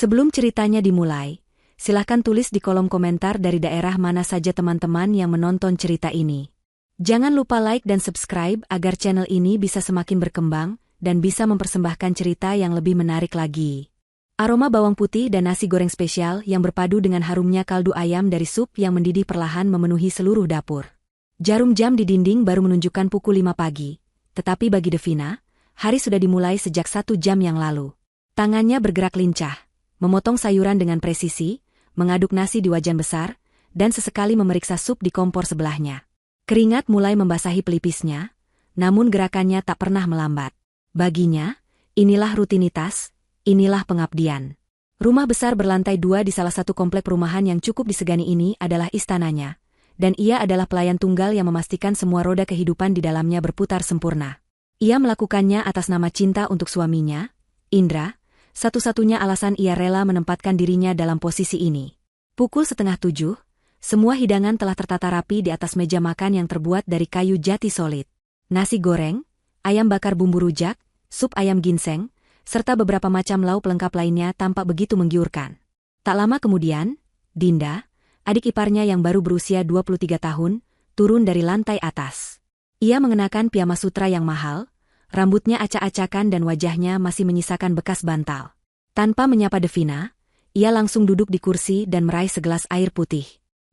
Sebelum ceritanya dimulai, silahkan tulis di kolom komentar dari daerah mana saja teman-teman yang menonton cerita ini. Jangan lupa like dan subscribe agar channel ini bisa semakin berkembang dan bisa mempersembahkan cerita yang lebih menarik lagi. Aroma bawang putih dan nasi goreng spesial yang berpadu dengan harumnya kaldu ayam dari sup yang mendidih perlahan memenuhi seluruh dapur. Jarum jam di dinding baru menunjukkan pukul 5 pagi, tetapi bagi Devina, hari sudah dimulai sejak 1 jam yang lalu. Tangannya bergerak lincah, memotong sayuran dengan presisi, mengaduk nasi di wajan besar, dan sesekali memeriksa sup di kompor sebelahnya. Keringat mulai membasahi pelipisnya, namun gerakannya tak pernah melambat. Baginya, inilah rutinitas, inilah pengabdian. Rumah besar berlantai 2 di salah satu komplek perumahan yang cukup disegani ini adalah istananya, dan ia adalah pelayan tunggal yang memastikan semua roda kehidupan di dalamnya berputar sempurna. Ia melakukannya atas nama cinta untuk suaminya, Indra, satu-satunya alasan ia rela menempatkan dirinya dalam posisi ini. Pukul 6:30, semua hidangan telah tertata rapi di atas meja makan yang terbuat dari kayu jati solid. Nasi goreng, ayam bakar bumbu rujak, sup ayam ginseng, serta beberapa macam lauk lengkap lainnya tampak begitu menggiurkan. Tak lama kemudian, Dinda, adik iparnya yang baru berusia 23 tahun, turun dari lantai atas. Ia mengenakan piyama sutra yang mahal, rambutnya acak-acakan dan wajahnya masih menyisakan bekas bantal. Tanpa menyapa Devina, ia langsung duduk di kursi dan meraih segelas air putih.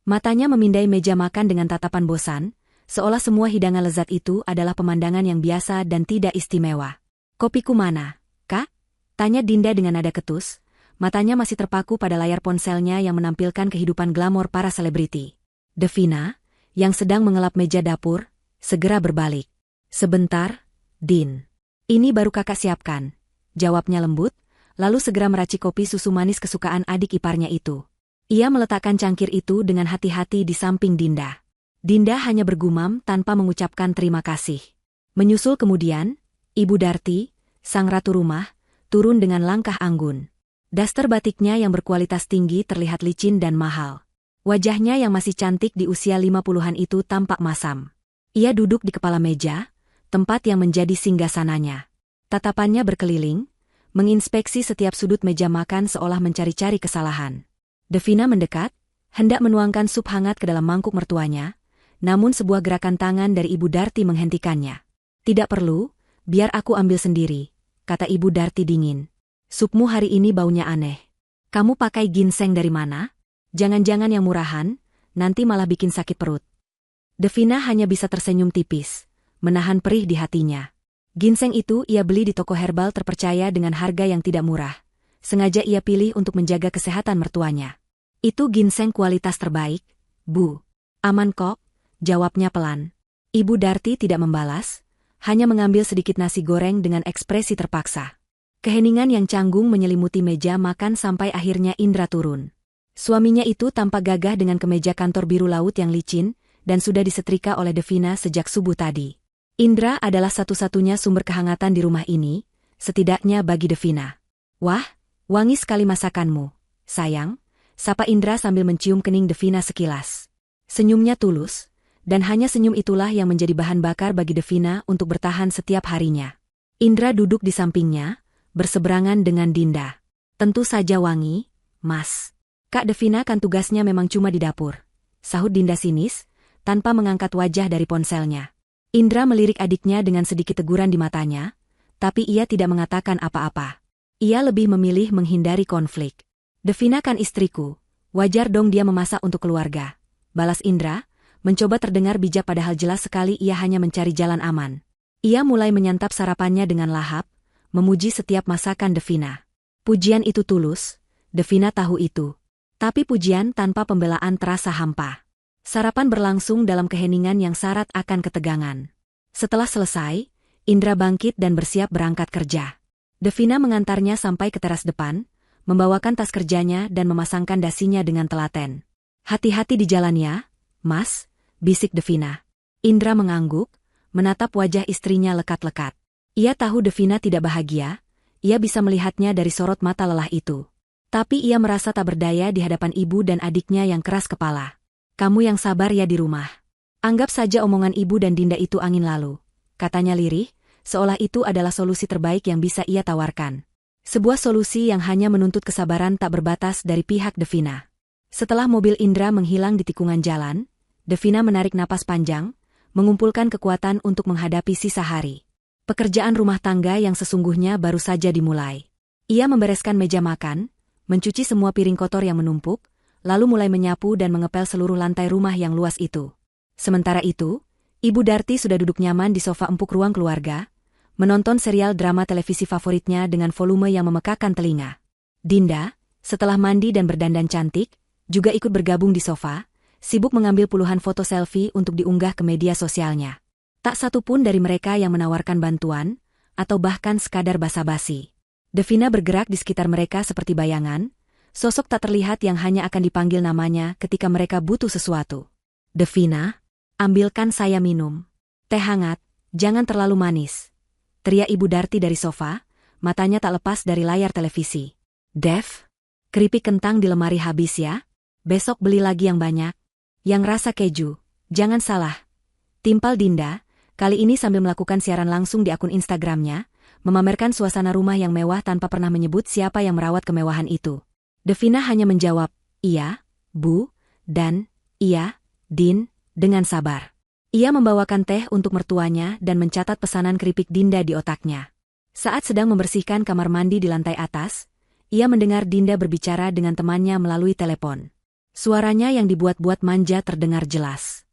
Matanya memindai meja makan dengan tatapan bosan, seolah semua hidangan lezat itu adalah pemandangan yang biasa dan tidak istimewa. "Kopiku mana, Kak?" tanya Dinda dengan nada ketus. Matanya masih terpaku pada layar ponselnya yang menampilkan kehidupan glamor para selebriti. Devina, yang sedang mengelap meja dapur, segera berbalik. "Sebentar, Din. Ini baru kakak siapkan," jawabnya lembut, lalu segera meracik kopi susu manis kesukaan adik iparnya itu. Ia meletakkan cangkir itu dengan hati-hati di samping Dinda. Dinda hanya bergumam tanpa mengucapkan terima kasih. Menyusul kemudian, Ibu Darti, sang ratu rumah, turun dengan langkah anggun. Daster batiknya yang berkualitas tinggi terlihat licin dan mahal. Wajahnya yang masih cantik di usia 50-an itu tampak masam. Ia duduk di kepala meja, tempat yang menjadi singgasananya. Tatapannya berkeliling, menginspeksi setiap sudut meja makan seolah mencari-cari kesalahan. Devina mendekat, hendak menuangkan sup hangat ke dalam mangkuk mertuanya, namun sebuah gerakan tangan dari Ibu Darti menghentikannya. "Tidak perlu, biar aku ambil sendiri," kata Ibu Darti dingin. "Supmu hari ini baunya aneh. Kamu pakai ginseng dari mana? Jangan-jangan yang murahan, nanti malah bikin sakit perut." Devina hanya bisa tersenyum tipis, menahan perih di hatinya. Ginseng itu ia beli di toko herbal terpercaya dengan harga yang tidak murah. Sengaja ia pilih untuk menjaga kesehatan mertuanya. "Itu ginseng kualitas terbaik, Bu." "Aman kok," jawabnya pelan. Ibu Darti tidak membalas, hanya mengambil sedikit nasi goreng dengan ekspresi terpaksa. Keheningan yang canggung menyelimuti meja makan sampai akhirnya Indra turun. Suaminya itu tampak gagah dengan kemeja kantor biru laut yang licin, dan sudah disetrika oleh Devina sejak subuh tadi. Indra adalah satu-satunya sumber kehangatan di rumah ini, setidaknya bagi Devina. "Wah, wangi sekali masakanmu, sayang," sapa Indra sambil mencium kening Devina sekilas. Senyumnya tulus, dan hanya senyum itulah yang menjadi bahan bakar bagi Devina untuk bertahan setiap harinya. Indra duduk di sampingnya, berseberangan dengan Dinda. "Tentu saja wangi, Mas. Kak Devina kan tugasnya memang cuma di dapur," sahut Dinda sinis, tanpa mengangkat wajah dari ponselnya. Indra melirik adiknya dengan sedikit teguran di matanya, tapi ia tidak mengatakan apa-apa. Ia lebih memilih menghindari konflik. "Devina kan istriku, wajar dong dia memasak untuk keluarga," balas Indra, mencoba terdengar bijak padahal jelas sekali ia hanya mencari jalan aman. Ia mulai menyantap sarapannya dengan lahap, memuji setiap masakan Devina. Pujian itu tulus, Devina tahu itu. Tapi pujian tanpa pembelaan terasa hampa. Sarapan berlangsung dalam keheningan yang syarat akan ketegangan. Setelah selesai, Indra bangkit dan bersiap berangkat kerja. Devina mengantarnya sampai ke teras depan, membawakan tas kerjanya dan memasangkan dasinya dengan telaten. "Hati-hati di jalannya, Mas," bisik Devina. Indra mengangguk, menatap wajah istrinya lekat-lekat. Ia tahu Devina tidak bahagia, ia bisa melihatnya dari sorot mata lelah itu. Tapi ia merasa tak berdaya di hadapan ibu dan adiknya yang keras kepala. "Kamu yang sabar ya di rumah. Anggap saja omongan ibu dan Dinda itu angin lalu," katanya lirih, seolah itu adalah solusi terbaik yang bisa ia tawarkan. Sebuah solusi yang hanya menuntut kesabaran tak berbatas dari pihak Devina. Setelah mobil Indra menghilang di tikungan jalan, Devina menarik napas panjang, mengumpulkan kekuatan untuk menghadapi sisa hari. Pekerjaan rumah tangga yang sesungguhnya baru saja dimulai. Ia membereskan meja makan, mencuci semua piring kotor yang menumpuk, lalu mulai menyapu dan mengepel seluruh lantai rumah yang luas itu. Sementara itu, Ibu Darti sudah duduk nyaman di sofa empuk ruang keluarga, menonton serial drama televisi favoritnya dengan volume yang memekakan telinga. Dinda, setelah mandi dan berdandan cantik, juga ikut bergabung di sofa, sibuk mengambil puluhan foto selfie untuk diunggah ke media sosialnya. Tak satu pun dari mereka yang menawarkan bantuan, atau bahkan sekadar basa-basi. Devina bergerak di sekitar mereka seperti bayangan, sosok tak terlihat yang hanya akan dipanggil namanya ketika mereka butuh sesuatu. Devina, ambilkan saya minum. Teh hangat, jangan terlalu manis. Teriak Ibu Darti dari sofa, matanya tak lepas dari layar televisi. Dev, keripik kentang di lemari habis ya? Besok beli lagi yang banyak. Yang rasa keju, jangan salah. Timpal Dinda, kali ini sambil melakukan siaran langsung di akun Instagramnya, memamerkan suasana rumah yang mewah tanpa pernah menyebut siapa yang merawat kemewahan itu. Devina hanya menjawab, iya, Bu, dan, iya, Din, dengan sabar. Ia membawakan teh untuk mertuanya dan mencatat pesanan keripik Dinda di otaknya. Saat sedang membersihkan kamar mandi di lantai atas, ia mendengar Dinda berbicara dengan temannya melalui telepon. Suaranya yang dibuat-buat manja terdengar jelas.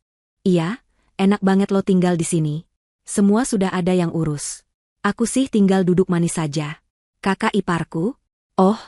Iya, enak banget lo tinggal di sini. Semua sudah ada yang urus. Aku sih tinggal duduk manis saja. Kakak iparku? Oh,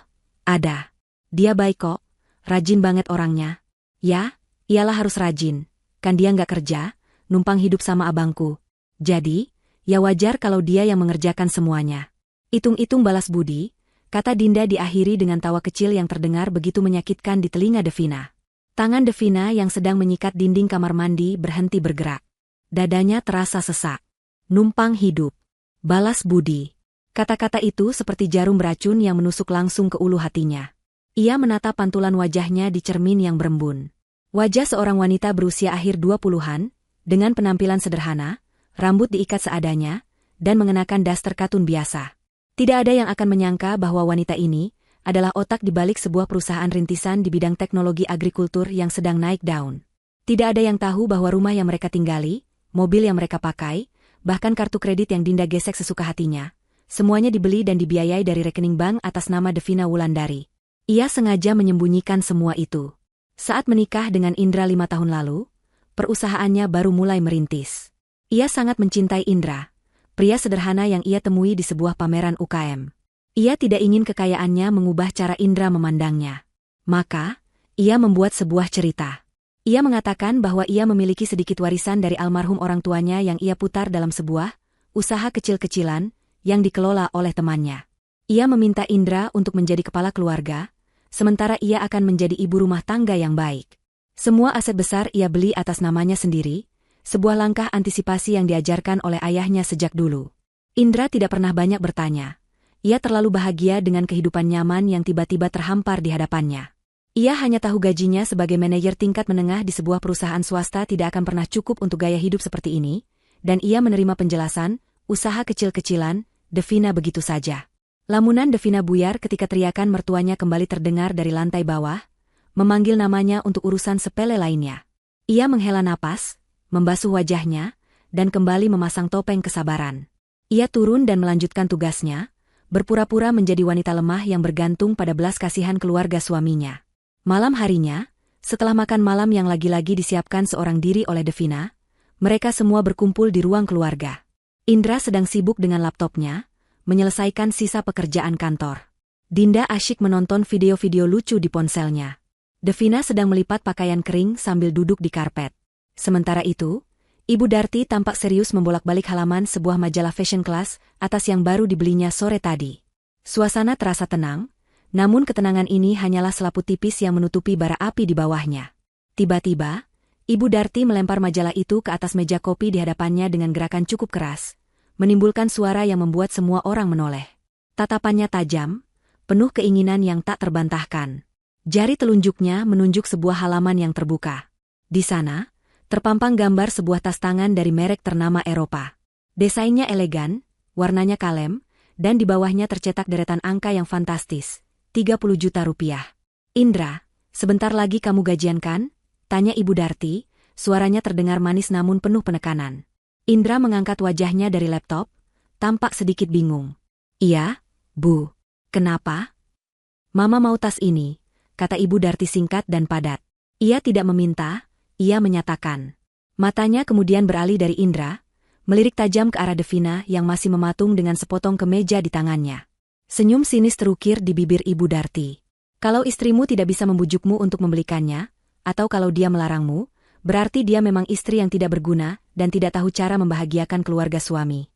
ada. Dia baik kok, rajin banget orangnya. Ya, iyalah harus rajin. Kan dia nggak kerja, numpang hidup sama abangku. Jadi, ya wajar kalau dia yang mengerjakan semuanya. Itung-itung balas budi, kata Dinda diakhiri dengan tawa kecil yang terdengar begitu menyakitkan di telinga Devina. Tangan Devina yang sedang menyikat dinding kamar mandi berhenti bergerak. Dadanya terasa sesak. Numpang hidup. Balas budi. Kata-kata itu seperti jarum beracun yang menusuk langsung ke ulu hatinya. Ia menatap pantulan wajahnya di cermin yang berembun. Wajah seorang wanita berusia akhir 20-an, dengan penampilan sederhana, rambut diikat seadanya, dan mengenakan daster katun biasa. Tidak ada yang akan menyangka bahwa wanita ini adalah otak di balik sebuah perusahaan rintisan di bidang teknologi agrikultur yang sedang naik daun. Tidak ada yang tahu bahwa rumah yang mereka tinggali, mobil yang mereka pakai, bahkan kartu kredit yang Dinda gesek sesuka hatinya, semuanya dibeli dan dibiayai dari rekening bank atas nama Devina Wulandari. Ia sengaja menyembunyikan semua itu. Saat menikah dengan Indra 5 tahun lalu, perusahaannya baru mulai merintis. Ia sangat mencintai Indra, pria sederhana yang ia temui di sebuah pameran UKM. Ia tidak ingin kekayaannya mengubah cara Indra memandangnya. Maka, ia membuat sebuah cerita. Ia mengatakan bahwa ia memiliki sedikit warisan dari almarhum orang tuanya yang ia putar dalam sebuah usaha kecil-kecilan yang dikelola oleh temannya. Ia meminta Indra untuk menjadi kepala keluarga, sementara ia akan menjadi ibu rumah tangga yang baik. Semua aset besar ia beli atas namanya sendiri, sebuah langkah antisipasi yang diajarkan oleh ayahnya sejak dulu. Indra tidak pernah banyak bertanya. Ia terlalu bahagia dengan kehidupan nyaman yang tiba-tiba terhampar di hadapannya. Ia hanya tahu gajinya sebagai manajer tingkat menengah di sebuah perusahaan swasta tidak akan pernah cukup untuk gaya hidup seperti ini, dan ia menerima penjelasan, usaha kecil-kecilan, Devina begitu saja. Lamunan Devina buyar ketika teriakan mertuanya kembali terdengar dari lantai bawah, memanggil namanya untuk urusan sepele lainnya. Ia menghela napas, membasuh wajahnya, dan kembali memasang topeng kesabaran. Ia turun dan melanjutkan tugasnya, berpura-pura menjadi wanita lemah yang bergantung pada belas kasihan keluarga suaminya. Malam harinya, setelah makan malam yang lagi-lagi disiapkan seorang diri oleh Devina, mereka semua berkumpul di ruang keluarga. Indra sedang sibuk dengan laptopnya, menyelesaikan sisa pekerjaan kantor. Dinda asyik menonton video-video lucu di ponselnya. Devina sedang melipat pakaian kering sambil duduk di karpet. Sementara itu, Ibu Darti tampak serius membolak-balik halaman sebuah majalah fashion class atas yang baru dibelinya sore tadi. Suasana terasa tenang, namun ketenangan ini hanyalah selaput tipis yang menutupi bara api di bawahnya. Tiba-tiba, Ibu Darti melempar majalah itu ke atas meja kopi di hadapannya dengan gerakan cukup keras, menimbulkan suara yang membuat semua orang menoleh. Tatapannya tajam, penuh keinginan yang tak terbantahkan. Jari telunjuknya menunjuk sebuah halaman yang terbuka. Di sana, terpampang gambar sebuah tas tangan dari merek ternama Eropa. Desainnya elegan, warnanya kalem, dan di bawahnya tercetak deretan angka yang fantastis, 30 juta rupiah. Indra, sebentar lagi kamu gajian kan? Tanya Ibu Darti, suaranya terdengar manis namun penuh penekanan. Indra mengangkat wajahnya dari laptop, tampak sedikit bingung. Iya, Bu. Kenapa? Mama mau tas ini, kata Ibu Darti singkat dan padat. Ia tidak meminta, ia menyatakan. Matanya kemudian beralih dari Indra, melirik tajam ke arah Devina yang masih mematung dengan sepotong kemeja di tangannya. Senyum sinis terukir di bibir Ibu Darti. Kalau istrimu tidak bisa membujukmu untuk membelikannya, atau kalau dia melarangmu, berarti dia memang istri yang tidak berguna dan tidak tahu cara membahagiakan keluarga suami.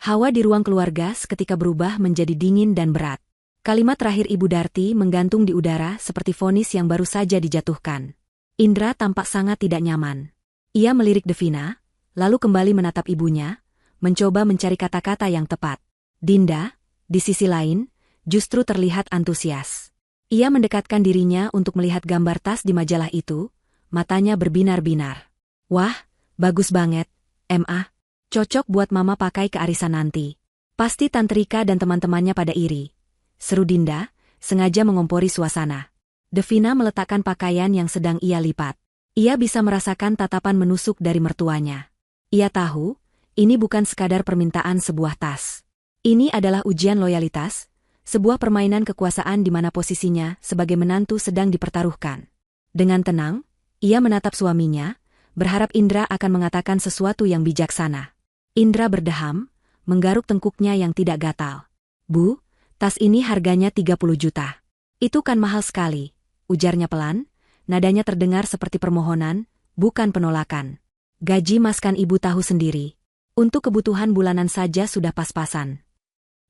Hawa di ruang keluarga seketika berubah menjadi dingin dan berat. Kalimat terakhir Ibu Darti menggantung di udara seperti vonis yang baru saja dijatuhkan. Indra tampak sangat tidak nyaman. Ia melirik Devina, lalu kembali menatap ibunya, mencoba mencari kata-kata yang tepat. Dinda, di sisi lain, justru terlihat antusias. Ia mendekatkan dirinya untuk melihat gambar tas di majalah itu, matanya berbinar-binar. Wah, bagus banget, Ma. Cocok buat Mama pakai ke arisan nanti. Pasti Tante Rika dan teman-temannya pada iri. Seru Dinda, sengaja mengompori suasana. Devina meletakkan pakaian yang sedang ia lipat. Ia bisa merasakan tatapan menusuk dari mertuanya. Ia tahu, ini bukan sekadar permintaan sebuah tas. Ini adalah ujian loyalitas, sebuah permainan kekuasaan di mana posisinya sebagai menantu sedang dipertaruhkan. Dengan tenang, ia menatap suaminya, berharap Indra akan mengatakan sesuatu yang bijaksana. Indra berdeham, menggaruk tengkuknya yang tidak gatal. Bu, tas ini harganya 30 juta. Itu kan mahal sekali, ujarnya pelan, nadanya terdengar seperti permohonan, bukan penolakan. Gaji Mas kan Ibu tahu sendiri. Untuk kebutuhan bulanan saja sudah pas-pasan.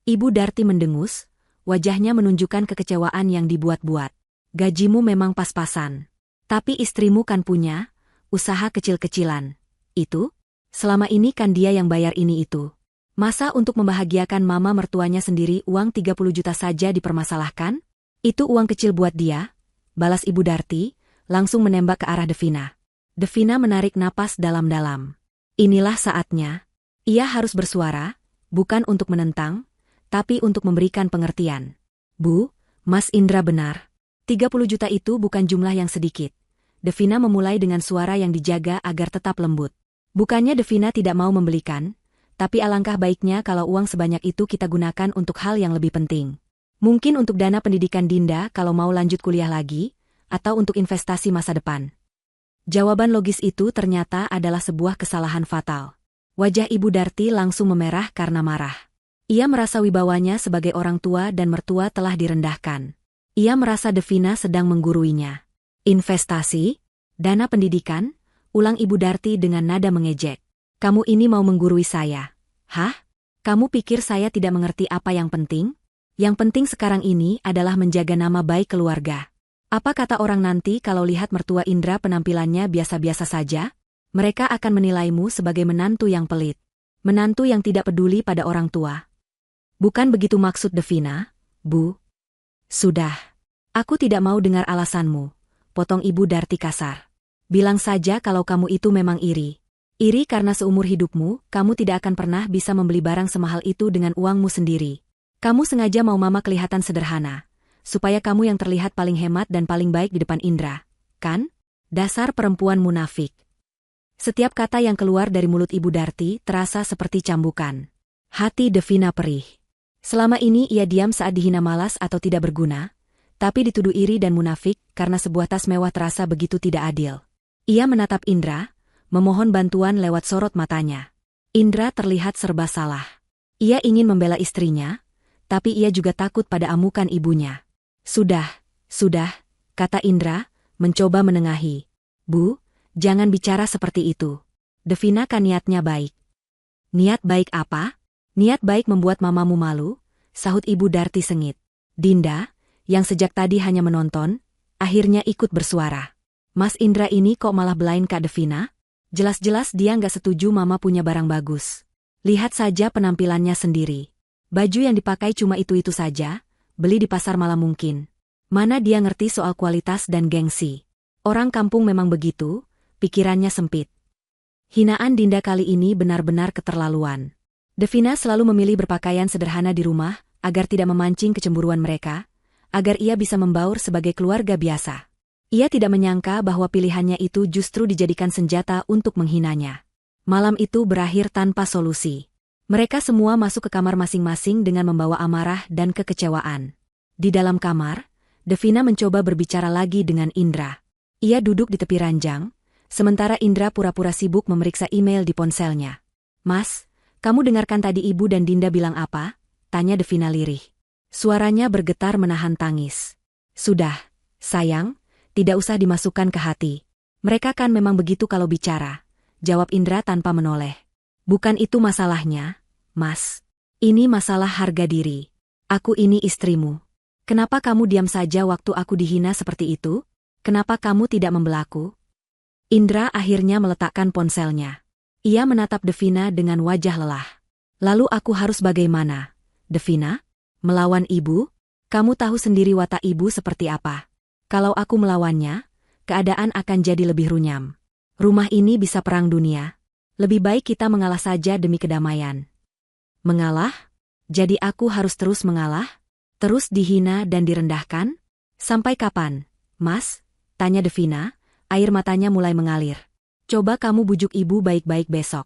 Ibu Darti mendengus, wajahnya menunjukkan kekecewaan yang dibuat-buat. Gajimu memang pas-pasan. Tapi istrimu kan punya usaha kecil-kecilan. Itu? Selama ini kan dia yang bayar ini itu. Masa untuk membahagiakan mama mertuanya sendiri uang 30 juta saja dipermasalahkan? Itu uang kecil buat dia, balas Ibu Darti, langsung menembak ke arah Devina. Devina menarik napas dalam-dalam. Inilah saatnya. Ia harus bersuara, bukan untuk menentang, tapi untuk memberikan pengertian. Bu, Mas Indra benar. 30 juta itu bukan jumlah yang sedikit. Devina memulai dengan suara yang dijaga agar tetap lembut. Bukannya Devina tidak mau membelikan, tapi alangkah baiknya kalau uang sebanyak itu kita gunakan untuk hal yang lebih penting. Mungkin untuk dana pendidikan Dinda kalau mau lanjut kuliah lagi, atau untuk investasi masa depan. Jawaban logis itu ternyata adalah sebuah kesalahan fatal. Wajah Ibu Darti langsung memerah karena marah. Ia merasa wibawanya sebagai orang tua dan mertua telah direndahkan. Ia merasa Devina sedang mengguruinya. Investasi? Dana pendidikan? Ulang Ibu Darti dengan nada mengejek. Kamu ini mau menggurui saya? Hah? Kamu pikir saya tidak mengerti apa yang penting? Yang penting sekarang ini adalah menjaga nama baik keluarga. Apa kata orang nanti kalau lihat mertua Indra penampilannya biasa-biasa saja? Mereka akan menilaimu sebagai menantu yang pelit. Menantu yang tidak peduli pada orang tua. Bukan begitu maksud Devina, Bu. Sudah. Aku tidak mau dengar alasanmu, potong Ibu Darti kasar. Bilang saja kalau kamu itu memang iri. Iri karena seumur hidupmu, kamu tidak akan pernah bisa membeli barang semahal itu dengan uangmu sendiri. Kamu sengaja mau mama kelihatan sederhana, supaya kamu yang terlihat paling hemat dan paling baik di depan Indra, kan? Dasar perempuan munafik. Setiap kata yang keluar dari mulut Ibu Darti terasa seperti cambukan. Hati Devina perih. Selama ini ia diam saat dihina malas atau tidak berguna, tapi dituduh iri dan munafik karena sebuah tas mewah terasa begitu tidak adil. Ia menatap Indra, memohon bantuan lewat sorot matanya. Indra terlihat serba salah. Ia ingin membela istrinya, tapi ia juga takut pada amukan ibunya. Sudah, kata Indra, mencoba menengahi. Bu, jangan bicara seperti itu. Devina kan niatnya baik. Niat baik apa? Niat baik membuat mamamu malu, sahut Ibu Darti sengit. Dinda, yang sejak tadi hanya menonton, akhirnya ikut bersuara. Mas Indra ini kok malah belain Kak Devina? Jelas-jelas dia nggak setuju mama punya barang bagus. Lihat saja penampilannya sendiri. Baju yang dipakai cuma itu-itu saja, beli di pasar malah mungkin. Mana dia ngerti soal kualitas dan gengsi. Orang kampung memang begitu, pikirannya sempit. Hinaan Dinda kali ini benar-benar keterlaluan. Devina selalu memilih berpakaian sederhana di rumah agar tidak memancing kecemburuan mereka, agar ia bisa membaur sebagai keluarga biasa. Ia tidak menyangka bahwa pilihannya itu justru dijadikan senjata untuk menghinanya. Malam itu berakhir tanpa solusi. Mereka semua masuk ke kamar masing-masing dengan membawa amarah dan kekecewaan. Di dalam kamar, Devina mencoba berbicara lagi dengan Indra. Ia duduk di tepi ranjang, sementara Indra pura-pura sibuk memeriksa email di ponselnya. "Mas, kamu dengarkan tadi Ibu dan Dinda bilang apa?" tanya Devina lirih. Suaranya bergetar menahan tangis. "Sudah, sayang, tidak usah dimasukkan ke hati. Mereka kan memang begitu kalau bicara," jawab Indra tanpa menoleh. "Bukan itu masalahnya, Mas. Ini masalah harga diri. Aku ini istrimu. Kenapa kamu diam saja waktu aku dihina seperti itu? Kenapa kamu tidak membelaku?" Indra akhirnya meletakkan ponselnya. Ia menatap Devina dengan wajah lelah. "Lalu aku harus bagaimana, Devina? Melawan ibu? Kamu tahu sendiri watak ibu seperti apa. Kalau aku melawannya, keadaan akan jadi lebih runyam. Rumah ini bisa perang dunia. Lebih baik kita mengalah saja demi kedamaian." "Mengalah? Jadi aku harus terus mengalah? Terus dihina dan direndahkan? Sampai kapan, Mas?" tanya Devina, air matanya mulai mengalir. "Coba kamu bujuk ibu baik-baik besok.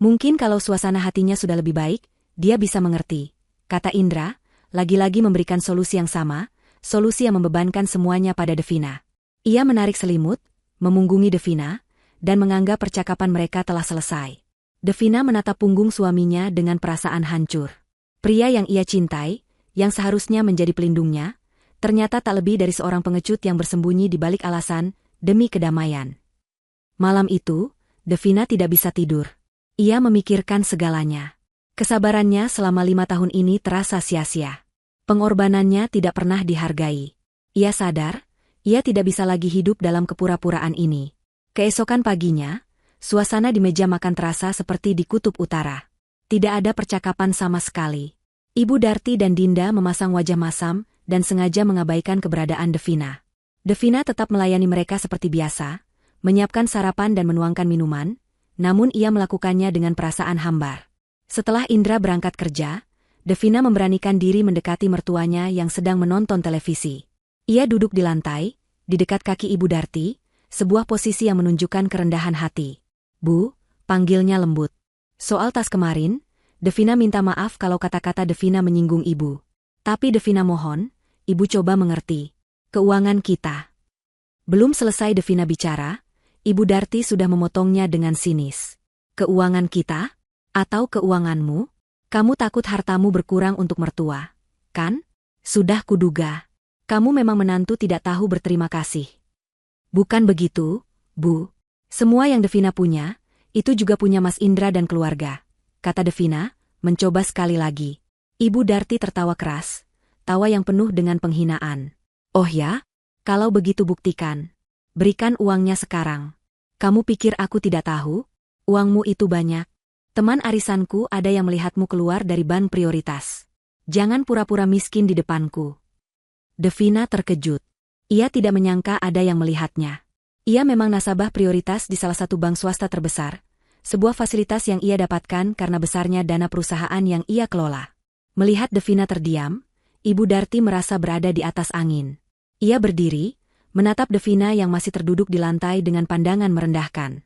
Mungkin kalau suasana hatinya sudah lebih baik, dia bisa mengerti," kata Indra, lagi-lagi memberikan solusi yang sama, solusi yang membebankan semuanya pada Devina. Ia menarik selimut, memunggungi Devina, dan menganggap percakapan mereka telah selesai. Devina menatap punggung suaminya dengan perasaan hancur. Pria yang ia cintai, yang seharusnya menjadi pelindungnya, ternyata tak lebih dari seorang pengecut yang bersembunyi di balik alasan demi kedamaian. Malam itu, Devina tidak bisa tidur. Ia memikirkan segalanya. Kesabarannya selama 5 tahun ini terasa sia-sia. Pengorbanannya tidak pernah dihargai. Ia sadar, ia tidak bisa lagi hidup dalam kepura-puraan ini. Keesokan paginya, suasana di meja makan terasa seperti di kutub utara. Tidak ada percakapan sama sekali. Ibu Darti dan Dinda memasang wajah masam dan sengaja mengabaikan keberadaan Devina. Devina tetap melayani mereka seperti biasa, menyiapkan sarapan dan menuangkan minuman, namun ia melakukannya dengan perasaan hambar. Setelah Indra berangkat kerja, Devina memberanikan diri mendekati mertuanya yang sedang menonton televisi. Ia duduk di lantai, di dekat kaki Ibu Darti, sebuah posisi yang menunjukkan kerendahan hati. "Bu," panggilnya lembut. "Soal tas kemarin, Devina minta maaf kalau kata-kata Devina menyinggung Ibu. Tapi Devina mohon, Ibu coba mengerti. Keuangan kita." Belum selesai Devina bicara, Ibu Darti sudah memotongnya dengan sinis. "Keuangan kita? Atau keuanganmu? Kamu takut hartamu berkurang untuk mertua, kan? Sudah kuduga. Kamu memang menantu tidak tahu berterima kasih." "Bukan begitu, Bu. Semua yang Devina punya, itu juga punya Mas Indra dan keluarga," kata Devina, mencoba sekali lagi. Ibu Darti tertawa keras, tawa yang penuh dengan penghinaan. "Oh ya? Kalau begitu buktikan. Berikan uangnya sekarang. Kamu pikir aku tidak tahu? Uangmu itu banyak. Teman arisanku ada yang melihatmu keluar dari ban prioritas. Jangan pura-pura miskin di depanku." Devina terkejut. Ia tidak menyangka ada yang melihatnya. Ia memang nasabah prioritas di salah satu bank swasta terbesar, sebuah fasilitas yang ia dapatkan karena besarnya dana perusahaan yang ia kelola. Melihat Devina terdiam, Ibu Darti merasa berada di atas angin. Ia berdiri, menatap Devina yang masih terduduk di lantai dengan pandangan merendahkan.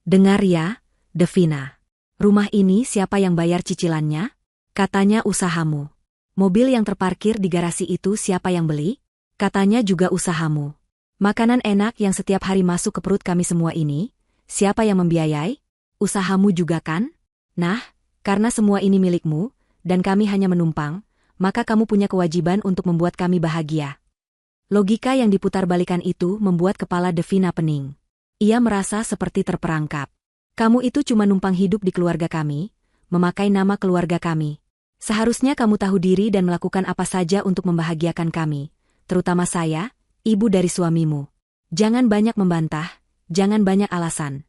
"Dengar ya, Devina. Rumah ini siapa yang bayar cicilannya? Katanya usahamu. Mobil yang terparkir di garasi itu siapa yang beli? Katanya juga usahamu. Makanan enak yang setiap hari masuk ke perut kami semua ini, siapa yang membiayai? Usahamu juga kan? Nah, karena semua ini milikmu, dan kami hanya menumpang, maka kamu punya kewajiban untuk membuat kami bahagia." Logika yang diputar-balikan itu membuat kepala Devina pening. Ia merasa seperti terperangkap. "Kamu itu cuma numpang hidup di keluarga kami, memakai nama keluarga kami. Seharusnya kamu tahu diri dan melakukan apa saja untuk membahagiakan kami, terutama saya, ibu dari suamimu. Jangan banyak membantah, jangan banyak alasan,"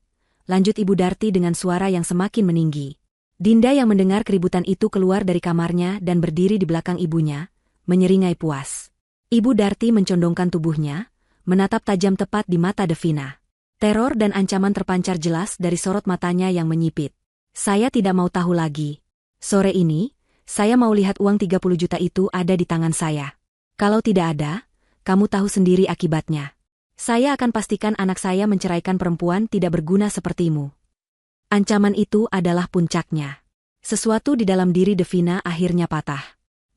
lanjut Ibu Darti dengan suara yang semakin meninggi. Dinda yang mendengar keributan itu keluar dari kamarnya dan berdiri di belakang ibunya, menyeringai puas. Ibu Darti mencondongkan tubuhnya, menatap tajam tepat di mata Devina. Teror dan ancaman terpancar jelas dari sorot matanya yang menyipit. "Saya tidak mau tahu lagi. Sore ini, saya mau lihat uang 30 juta itu ada di tangan saya. Kalau tidak ada, kamu tahu sendiri akibatnya. Saya akan pastikan anak saya menceraikan perempuan tidak berguna sepertimu. Ancaman itu adalah puncaknya. Sesuatu di dalam diri Devina akhirnya patah.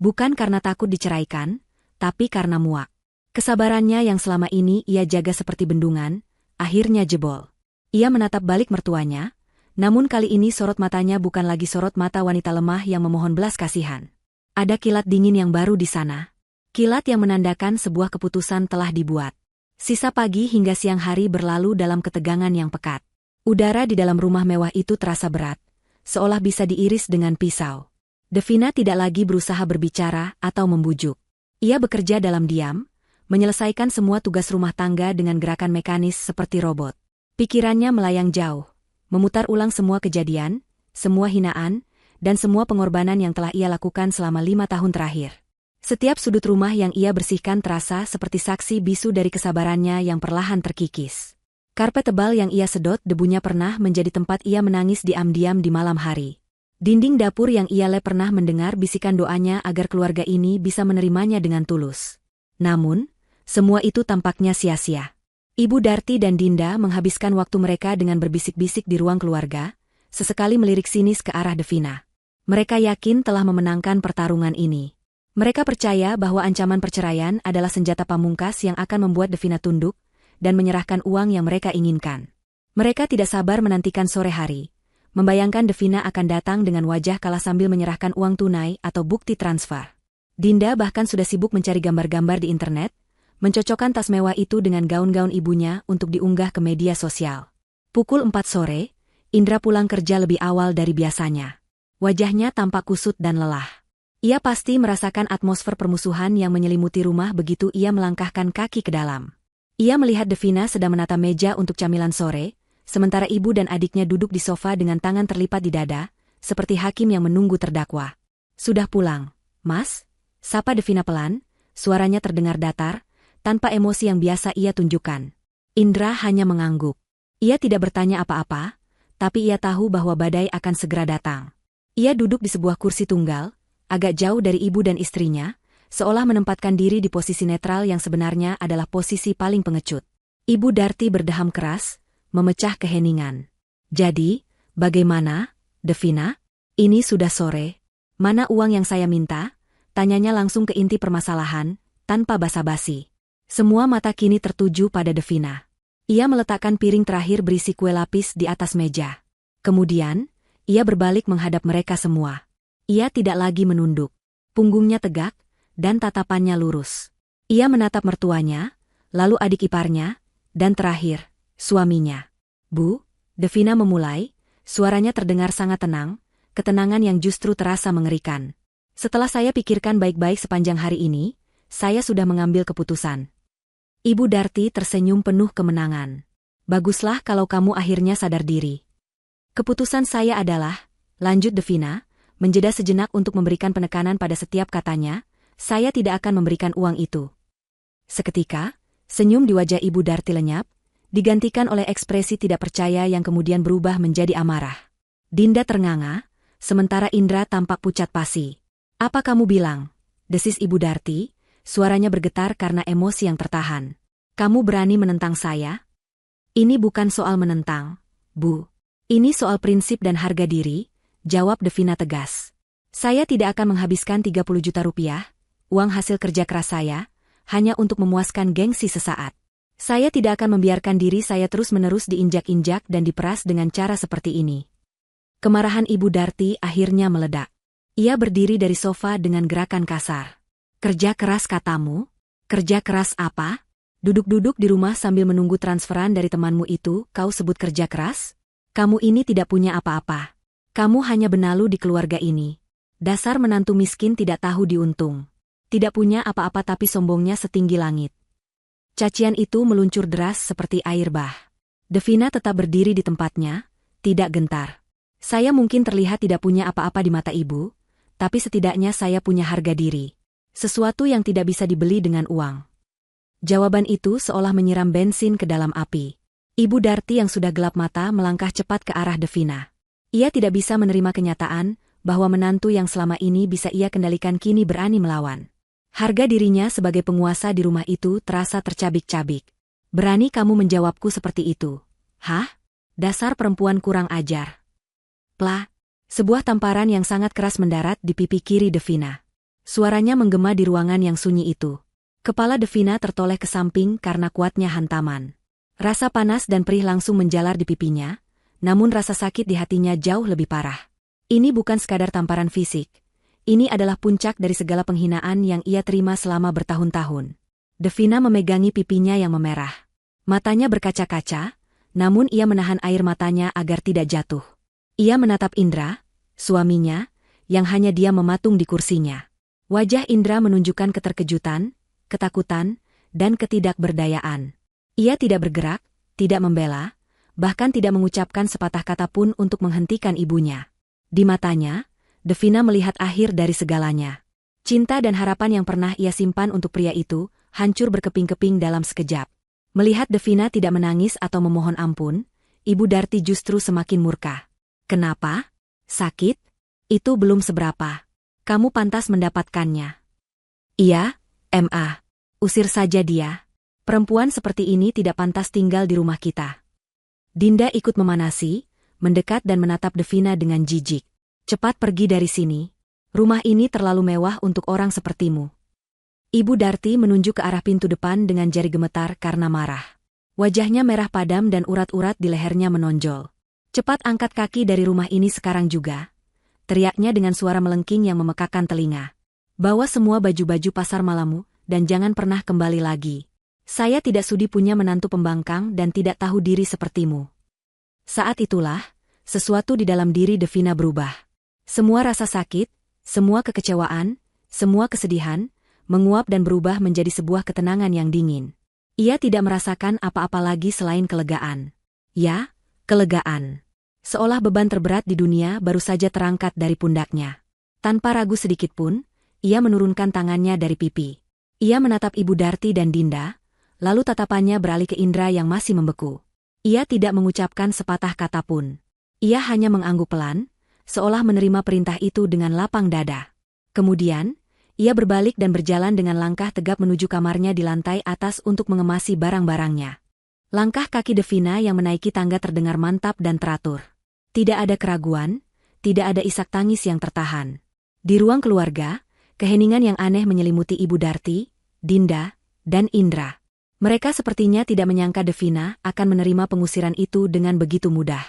Bukan karena takut diceraikan, tapi karena muak. Kesabarannya yang selama ini ia jaga seperti bendungan, akhirnya jebol. Ia menatap balik mertuanya, namun kali ini sorot matanya bukan lagi sorot mata wanita lemah yang memohon belas kasihan. Ada kilat dingin yang baru di sana. Kilat yang menandakan sebuah keputusan telah dibuat. Sisa pagi hingga siang hari berlalu dalam ketegangan yang pekat. Udara di dalam rumah mewah itu terasa berat, seolah bisa diiris dengan pisau. Devina tidak lagi berusaha berbicara atau membujuk. Ia bekerja dalam diam, menyelesaikan semua tugas rumah tangga dengan gerakan mekanis seperti robot. Pikirannya melayang jauh, memutar ulang semua kejadian, semua hinaan, dan semua pengorbanan yang telah ia lakukan selama 5 tahun terakhir. Setiap sudut rumah yang ia bersihkan terasa seperti saksi bisu dari kesabarannya yang perlahan terkikis. Karpet tebal yang ia sedot debunya pernah menjadi tempat ia menangis diam-diam di malam hari. Dinding dapur yang ia lep pernah mendengar bisikan doanya agar keluarga ini bisa menerimanya dengan tulus. Namun, semua itu tampaknya sia-sia. Ibu Darti dan Dinda menghabiskan waktu mereka dengan berbisik-bisik di ruang keluarga, sesekali melirik sinis ke arah Devina. Mereka yakin telah memenangkan pertarungan ini. Mereka percaya bahwa ancaman perceraian adalah senjata pamungkas yang akan membuat Devina tunduk dan menyerahkan uang yang mereka inginkan. Mereka tidak sabar menantikan sore hari, membayangkan Devina akan datang dengan wajah kalah sambil menyerahkan uang tunai atau bukti transfer. Dinda bahkan sudah sibuk mencari gambar-gambar di internet, mencocokkan tas mewah itu dengan gaun-gaun ibunya untuk diunggah ke media sosial. Pukul 4 sore, Indra pulang kerja lebih awal dari biasanya. Wajahnya tampak kusut dan lelah. Ia pasti merasakan atmosfer permusuhan yang menyelimuti rumah begitu ia melangkahkan kaki ke dalam. Ia melihat Devina sedang menata meja untuk camilan sore, sementara ibu dan adiknya duduk di sofa dengan tangan terlipat di dada, seperti hakim yang menunggu terdakwa. "Sudah pulang, Mas?" sapa Devina pelan, suaranya terdengar datar, tanpa emosi yang biasa ia tunjukkan. Indra hanya mengangguk. Ia tidak bertanya apa-apa, tapi ia tahu bahwa badai akan segera datang. Ia duduk di sebuah kursi tunggal, agak jauh dari ibu dan istrinya, seolah menempatkan diri di posisi netral yang sebenarnya adalah posisi paling pengecut. Ibu Darti berdeham keras, memecah keheningan. "Jadi, bagaimana, Devina? Ini sudah sore. Mana uang yang saya minta?" Tanyanya langsung ke inti permasalahan, tanpa basa-basi. Semua mata kini tertuju pada Devina. Ia meletakkan piring terakhir berisi kue lapis di atas meja. Kemudian, ia berbalik menghadap mereka semua. Ia tidak lagi menunduk. Punggungnya tegak, dan tatapannya lurus. Ia menatap mertuanya, lalu adik iparnya, dan terakhir, suaminya. "Bu," Devina memulai, suaranya terdengar sangat tenang, ketenangan yang justru terasa mengerikan. "Setelah saya pikirkan baik-baik sepanjang hari ini, saya sudah mengambil keputusan." Ibu Darti tersenyum penuh kemenangan. "Baguslah kalau kamu akhirnya sadar diri." "Keputusan saya adalah," lanjut Devina, menjeda sejenak untuk memberikan penekanan pada setiap katanya, "saya tidak akan memberikan uang itu." Seketika, senyum di wajah Ibu Darti lenyap, digantikan oleh ekspresi tidak percaya yang kemudian berubah menjadi amarah. Dinda ternganga, sementara Indra tampak pucat pasi. "Apa kamu bilang?" desis Ibu Darti, suaranya bergetar karena emosi yang tertahan. "Kamu berani menentang saya?" "Ini bukan soal menentang, Bu. Ini soal prinsip dan harga diri," jawab Devina tegas. "Saya tidak akan menghabiskan 30 juta rupiah, uang hasil kerja keras saya, hanya untuk memuaskan gengsi sesaat. Saya tidak akan membiarkan diri saya terus-menerus diinjak-injak dan diperas dengan cara seperti ini." Kemarahan Ibu Darti akhirnya meledak. Ia berdiri dari sofa dengan gerakan kasar. "Kerja keras katamu? Kerja keras apa? Duduk-duduk di rumah sambil menunggu transferan dari temanmu itu, kau sebut kerja keras? Kamu ini tidak punya apa-apa. Kamu hanya benalu di keluarga ini. Dasar menantu miskin tidak tahu diuntung. Tidak punya apa-apa tapi sombongnya setinggi langit." Cacian itu meluncur deras seperti air bah. Devina tetap berdiri di tempatnya, tidak gentar. "Saya mungkin terlihat tidak punya apa-apa di mata ibu, tapi setidaknya saya punya harga diri. Sesuatu yang tidak bisa dibeli dengan uang." Jawaban itu seolah menyiram bensin ke dalam api. Ibu Darti yang sudah gelap mata melangkah cepat ke arah Devina. Ia tidak bisa menerima kenyataan bahwa menantu yang selama ini bisa ia kendalikan kini berani melawan. Harga dirinya sebagai penguasa di rumah itu terasa tercabik-cabik. Berani kamu menjawabku seperti itu? Hah? Dasar perempuan kurang ajar. Plah. Sebuah tamparan yang sangat keras mendarat di pipi kiri Devina. Suaranya menggema di ruangan yang sunyi itu. Kepala Devina tertoleh ke samping karena kuatnya hantaman. Rasa panas dan perih langsung menjalar di pipinya, namun rasa sakit di hatinya jauh lebih parah. Ini bukan sekadar tamparan fisik. Ini adalah puncak dari segala penghinaan yang ia terima selama bertahun-tahun. Devina memegangi pipinya yang memerah. Matanya berkaca-kaca, namun ia menahan air matanya agar tidak jatuh. Ia menatap Indra, suaminya, yang hanya diam mematung di kursinya. Wajah Indra menunjukkan keterkejutan, ketakutan, dan ketidakberdayaan. Ia tidak bergerak, tidak membela, bahkan tidak mengucapkan sepatah kata pun untuk menghentikan ibunya. Di matanya, Devina melihat akhir dari segalanya. Cinta dan harapan yang pernah ia simpan untuk pria itu, hancur berkeping-keping dalam sekejap. Melihat Devina tidak menangis atau memohon ampun, Ibu Darti justru semakin murka. Kenapa? Sakit? Itu belum seberapa. Kamu pantas mendapatkannya. Iya, Ma. Usir saja dia. Perempuan seperti ini tidak pantas tinggal di rumah kita. Dinda ikut memanasi, mendekat dan menatap Devina dengan jijik. Cepat pergi dari sini. Rumah ini terlalu mewah untuk orang sepertimu. Ibu Darti menunjuk ke arah pintu depan dengan jari gemetar karena marah. Wajahnya merah padam dan urat-urat di lehernya menonjol. Cepat angkat kaki dari rumah ini sekarang juga. Teriaknya dengan suara melengking yang memekakkan telinga. Bawa semua baju-baju pasar malammu, dan jangan pernah kembali lagi. Saya tidak sudi punya menantu pembangkang dan tidak tahu diri sepertimu. Saat itulah, sesuatu di dalam diri Devina berubah. Semua rasa sakit, semua kekecewaan, semua kesedihan, menguap dan berubah menjadi sebuah ketenangan yang dingin. Ia tidak merasakan apa-apa lagi selain kelegaan. Ya, kelegaan. Seolah beban terberat di dunia baru saja terangkat dari pundaknya. Tanpa ragu sedikitpun, ia menurunkan tangannya dari pipi. Ia menatap Ibu Darti dan Dinda, lalu tatapannya beralih ke Indra yang masih membeku. Ia tidak mengucapkan sepatah kata pun. Ia hanya mengangguk pelan, seolah menerima perintah itu dengan lapang dada. Kemudian, ia berbalik dan berjalan dengan langkah tegap menuju kamarnya di lantai atas untuk mengemasi barang-barangnya. Langkah kaki Devina yang menaiki tangga terdengar mantap dan teratur. Tidak ada keraguan, tidak ada isak tangis yang tertahan. Di ruang keluarga, keheningan yang aneh menyelimuti Ibu Darti, Dinda, dan Indra. Mereka sepertinya tidak menyangka Devina akan menerima pengusiran itu dengan begitu mudah.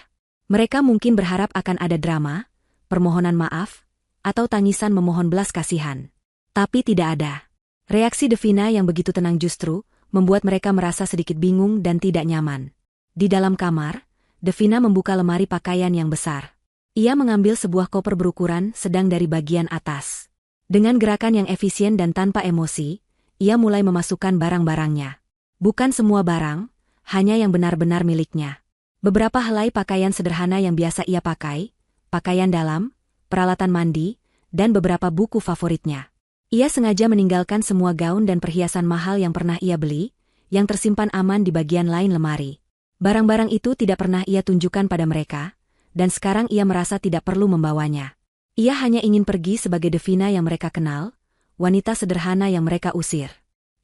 Mereka mungkin berharap akan ada drama, permohonan maaf, atau tangisan memohon belas kasihan. Tapi tidak ada. Reaksi Devina yang begitu tenang justru membuat mereka merasa sedikit bingung dan tidak nyaman. Di dalam kamar, Devina membuka lemari pakaian yang besar. Ia mengambil sebuah koper berukuran sedang dari bagian atas. Dengan gerakan yang efisien dan tanpa emosi, ia mulai memasukkan barang-barangnya. Bukan semua barang, hanya yang benar-benar miliknya. Beberapa helai pakaian sederhana yang biasa ia pakai, pakaian dalam, peralatan mandi, dan beberapa buku favoritnya. Ia sengaja meninggalkan semua gaun dan perhiasan mahal yang pernah ia beli, yang tersimpan aman di bagian lain lemari. Barang-barang itu tidak pernah ia tunjukkan pada mereka, dan sekarang ia merasa tidak perlu membawanya. Ia hanya ingin pergi sebagai Devina yang mereka kenal, wanita sederhana yang mereka usir.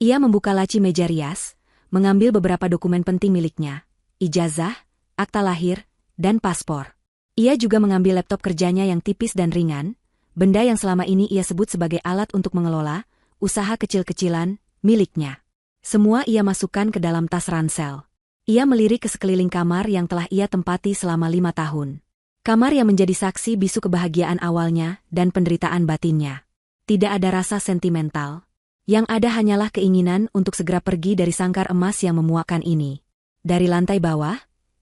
Ia membuka laci meja rias, mengambil beberapa dokumen penting miliknya, ijazah, akta lahir, dan paspor. Ia juga mengambil laptop kerjanya yang tipis dan ringan, benda yang selama ini ia sebut sebagai alat untuk mengelola usaha kecil-kecilan miliknya. Semua ia masukkan ke dalam tas ransel. Ia melirik ke sekeliling kamar yang telah ia tempati selama 5 tahun. Kamar yang menjadi saksi bisu kebahagiaan awalnya dan penderitaan batinnya. Tidak ada rasa sentimental. Yang ada hanyalah keinginan untuk segera pergi dari sangkar emas yang memuakkan ini. Dari lantai bawah,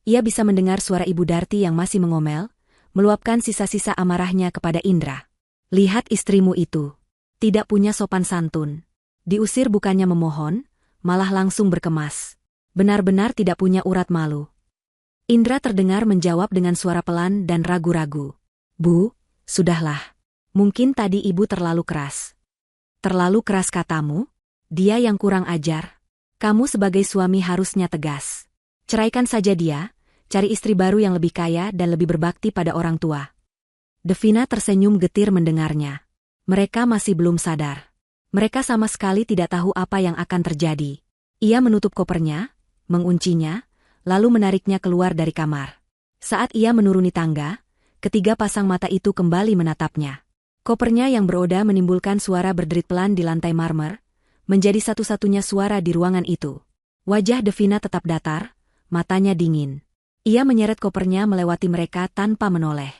ia bisa mendengar suara Ibu Darti yang masih mengomel, meluapkan sisa-sisa amarahnya kepada Indra. Lihat istrimu itu. Tidak punya sopan santun. Diusir bukannya memohon, malah langsung berkemas. Benar-benar tidak punya urat malu. Indra terdengar menjawab dengan suara pelan dan ragu-ragu. Bu, sudahlah. Mungkin tadi ibu terlalu keras. Terlalu keras katamu? Dia yang kurang ajar. Kamu sebagai suami harusnya tegas. Ceraikan saja dia, cari istri baru yang lebih kaya dan lebih berbakti pada orang tua. Devina tersenyum getir mendengarnya. Mereka masih belum sadar. Mereka sama sekali tidak tahu apa yang akan terjadi. Ia menutup kopernya, menguncinya, lalu menariknya keluar dari kamar. Saat ia menuruni tangga, ketiga pasang mata itu kembali menatapnya. Kopernya yang beroda menimbulkan suara berderit pelan di lantai marmer, menjadi satu-satunya suara di ruangan itu. Wajah Devina tetap datar, matanya dingin. Ia menyeret kopernya melewati mereka tanpa menoleh.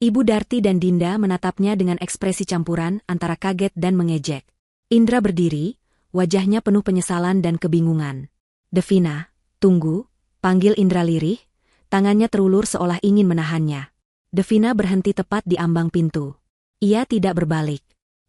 Ibu Darti dan Dinda menatapnya dengan ekspresi campuran antara kaget dan mengejek. Indra berdiri, wajahnya penuh penyesalan dan kebingungan. "Devina, tunggu," panggil Indra lirih, tangannya terulur seolah ingin menahannya. Devina berhenti tepat di ambang pintu. Ia tidak berbalik.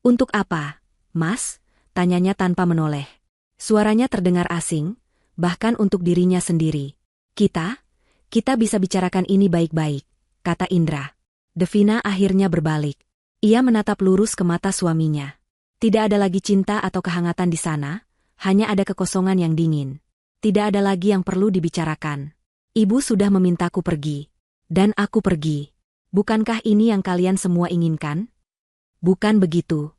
"Untuk apa, Mas?" tanyanya tanpa menoleh. Suaranya terdengar asing, bahkan untuk dirinya sendiri. Kita bisa bicarakan ini baik-baik," kata Indra. Devina akhirnya berbalik. Ia menatap lurus ke mata suaminya. Tidak ada lagi cinta atau kehangatan di sana, hanya ada kekosongan yang dingin. Tidak ada lagi yang perlu dibicarakan. "Ibu sudah memintaku pergi. Dan aku pergi. Bukankah ini yang kalian semua inginkan?" "Bukan begitu.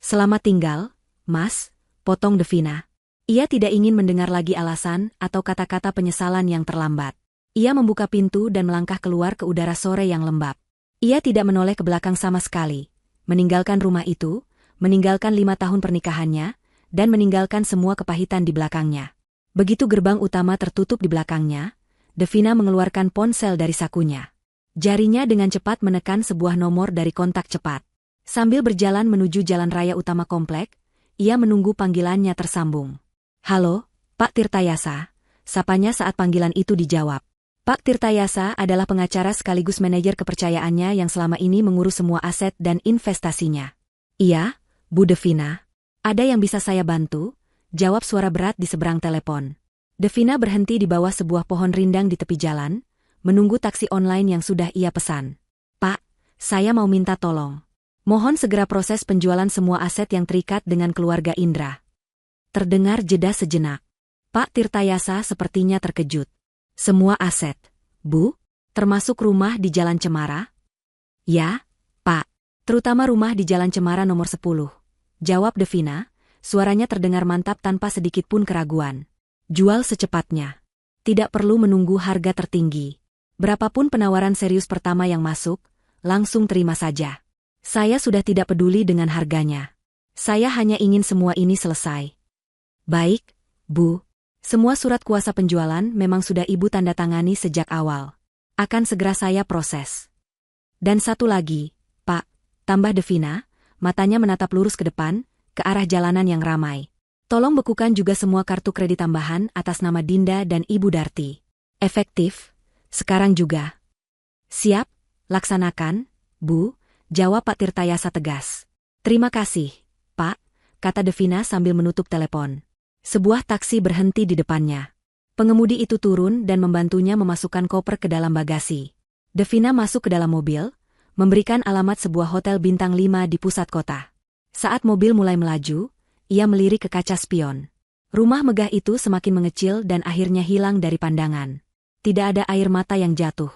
Selamat tinggal, Mas," potong Devina. Ia tidak ingin mendengar lagi alasan atau kata-kata penyesalan yang terlambat. Ia membuka pintu dan melangkah keluar ke udara sore yang lembab. Ia tidak menoleh ke belakang sama sekali, meninggalkan rumah itu, meninggalkan 5 tahun pernikahannya, dan meninggalkan semua kepahitan di belakangnya. Begitu gerbang utama tertutup di belakangnya, Devina mengeluarkan ponsel dari sakunya. Jarinya dengan cepat menekan sebuah nomor dari kontak cepat. Sambil berjalan menuju jalan raya utama komplek, ia menunggu panggilannya tersambung. "Halo, Pak Tirtayasa," sapanya saat panggilan itu dijawab. Pak Tirtayasa adalah pengacara sekaligus manajer kepercayaannya yang selama ini mengurus semua aset dan investasinya. "Iya, Bu Devina. Ada yang bisa saya bantu?" jawab suara berat di seberang telepon. Devina berhenti di bawah sebuah pohon rindang di tepi jalan, menunggu taksi online yang sudah ia pesan. "Pak, saya mau minta tolong. Mohon segera proses penjualan semua aset yang terikat dengan keluarga Indra." Terdengar jeda sejenak. Pak Tirtayasa sepertinya terkejut. "Semua aset, Bu? Termasuk rumah di Jalan Cemara?" "Ya, Pak. Terutama rumah di Jalan Cemara nomor 10. Jawab Devina, suaranya terdengar mantap tanpa sedikit pun keraguan. "Jual secepatnya. Tidak perlu menunggu harga tertinggi. Berapapun penawaran serius pertama yang masuk, langsung terima saja. Saya sudah tidak peduli dengan harganya. Saya hanya ingin semua ini selesai." "Baik, Bu. Semua surat kuasa penjualan memang sudah Ibu tanda tangani sejak awal. Akan segera saya proses." "Dan satu lagi, Pak," tambah Devina, matanya menatap lurus ke depan, ke arah jalanan yang ramai. "Tolong bekukan juga semua kartu kredit tambahan atas nama Dinda dan Ibu Darti. Efektif, sekarang juga." "Siap, laksanakan, Bu," jawab Pak Tirtayasa tegas. "Terima kasih, Pak," kata Devina sambil menutup telepon. Sebuah taksi berhenti di depannya. Pengemudi itu turun dan membantunya memasukkan koper ke dalam bagasi. Devina masuk ke dalam mobil, memberikan alamat sebuah hotel bintang 5 di pusat kota. Saat mobil mulai melaju, ia melirik ke kaca spion. Rumah megah itu semakin mengecil dan akhirnya hilang dari pandangan. Tidak ada air mata yang jatuh.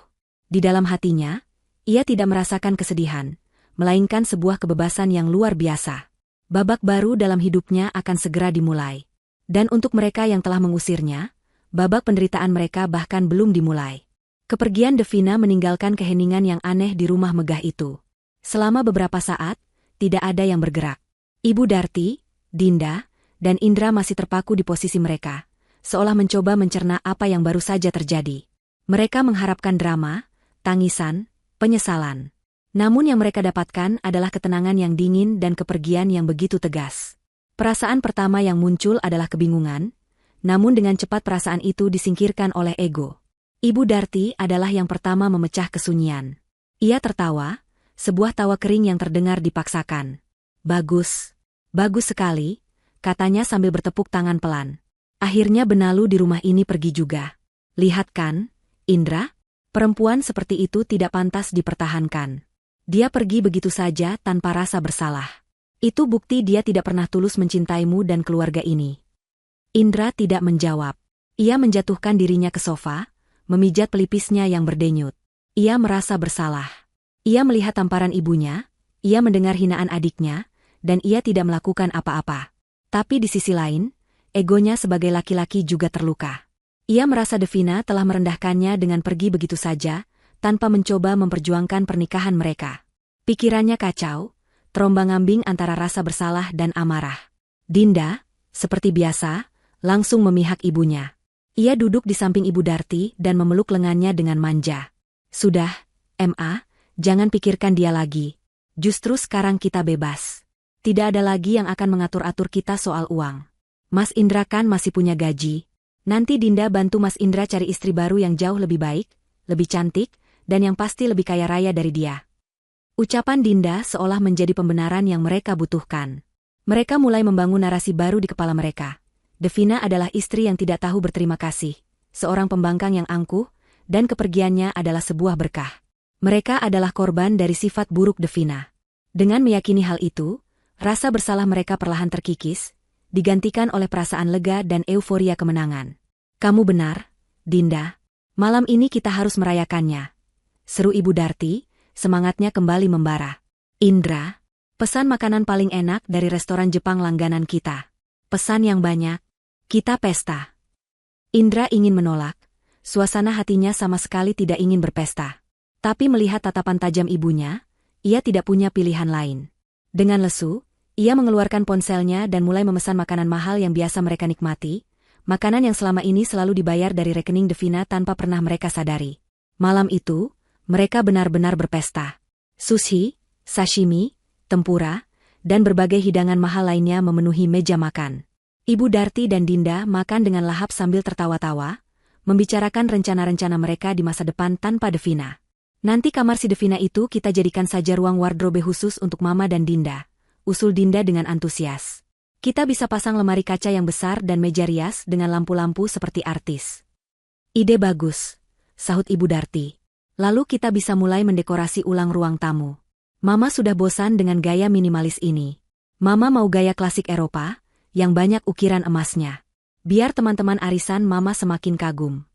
Di dalam hatinya, ia tidak merasakan kesedihan, melainkan sebuah kebebasan yang luar biasa. Babak baru dalam hidupnya akan segera dimulai. Dan untuk mereka yang telah mengusirnya, babak penderitaan mereka bahkan belum dimulai. Kepergian Devina meninggalkan keheningan yang aneh di rumah megah itu. Selama beberapa saat, tidak ada yang bergerak. Ibu Darti, Dinda, dan Indra masih terpaku di posisi mereka, seolah mencoba mencerna apa yang baru saja terjadi. Mereka mengharapkan drama, tangisan, penyesalan. Namun yang mereka dapatkan adalah ketenangan yang dingin dan kepergian yang begitu tegas. Perasaan pertama yang muncul adalah kebingungan, namun dengan cepat perasaan itu disingkirkan oleh ego. Ibu Darti adalah yang pertama memecah kesunyian. Ia tertawa, sebuah tawa kering yang terdengar dipaksakan. "Bagus, bagus sekali," katanya sambil bertepuk tangan pelan. "Akhirnya benalu di rumah ini pergi juga. Lihat kan, Indra, perempuan seperti itu tidak pantas dipertahankan. Dia pergi begitu saja tanpa rasa bersalah. Itu bukti dia tidak pernah tulus mencintaimu dan keluarga ini." Indra tidak menjawab. Ia menjatuhkan dirinya ke sofa, memijat pelipisnya yang berdenyut. Ia merasa bersalah. Ia melihat tamparan ibunya, ia mendengar hinaan adiknya, dan ia tidak melakukan apa-apa. Tapi di sisi lain, egonya sebagai laki-laki juga terluka. Ia merasa Devina telah merendahkannya dengan pergi begitu saja, tanpa mencoba memperjuangkan pernikahan mereka. Pikirannya kacau, terombang-ambing antara rasa bersalah dan amarah. Dinda, seperti biasa, langsung memihak ibunya. Ia duduk di samping Ibu Darti dan memeluk lengannya dengan manja. Sudah, Ma, jangan pikirkan dia lagi. Justru sekarang kita bebas. Tidak ada lagi yang akan mengatur-atur kita soal uang. Mas Indra kan masih punya gaji. Nanti Dinda bantu Mas Indra cari istri baru yang jauh lebih baik, lebih cantik, dan yang pasti lebih kaya raya dari dia. Ucapan Dinda seolah menjadi pembenaran yang mereka butuhkan. Mereka mulai membangun narasi baru di kepala mereka. Devina adalah istri yang tidak tahu berterima kasih, seorang pembangkang yang angkuh, dan kepergiannya adalah sebuah berkah. Mereka adalah korban dari sifat buruk Devina. Dengan meyakini hal itu, rasa bersalah mereka perlahan terkikis, digantikan oleh perasaan lega dan euforia kemenangan. Kamu benar, Dinda. Malam ini kita harus merayakannya. Seru Ibu Darti, semangatnya kembali membara. Indra, pesan makanan paling enak dari restoran Jepang langganan kita. Pesan yang banyak. Kita pesta. Indra ingin menolak. Suasana hatinya sama sekali tidak ingin berpesta. Tapi melihat tatapan tajam ibunya, ia tidak punya pilihan lain. Dengan lesu, ia mengeluarkan ponselnya dan mulai memesan makanan mahal yang biasa mereka nikmati, makanan yang selama ini selalu dibayar dari rekening Devina tanpa pernah mereka sadari. Malam itu, mereka benar-benar berpesta. Sushi, sashimi, tempura, dan berbagai hidangan mahal lainnya memenuhi meja makan. Ibu Darti dan Dinda makan dengan lahap sambil tertawa-tawa, membicarakan rencana-rencana mereka di masa depan tanpa Devina. Nanti kamar si Devina itu kita jadikan saja ruang wardrobe khusus untuk Mama dan Dinda, usul Dinda dengan antusias. Kita bisa pasang lemari kaca yang besar dan meja rias dengan lampu-lampu seperti artis. Ide bagus, sahut Ibu Darti. Lalu kita bisa mulai mendekorasi ulang ruang tamu. Mama sudah bosan dengan gaya minimalis ini. Mama mau gaya klasik Eropa, yang banyak ukiran emasnya. Biar teman-teman arisan Mama semakin kagum.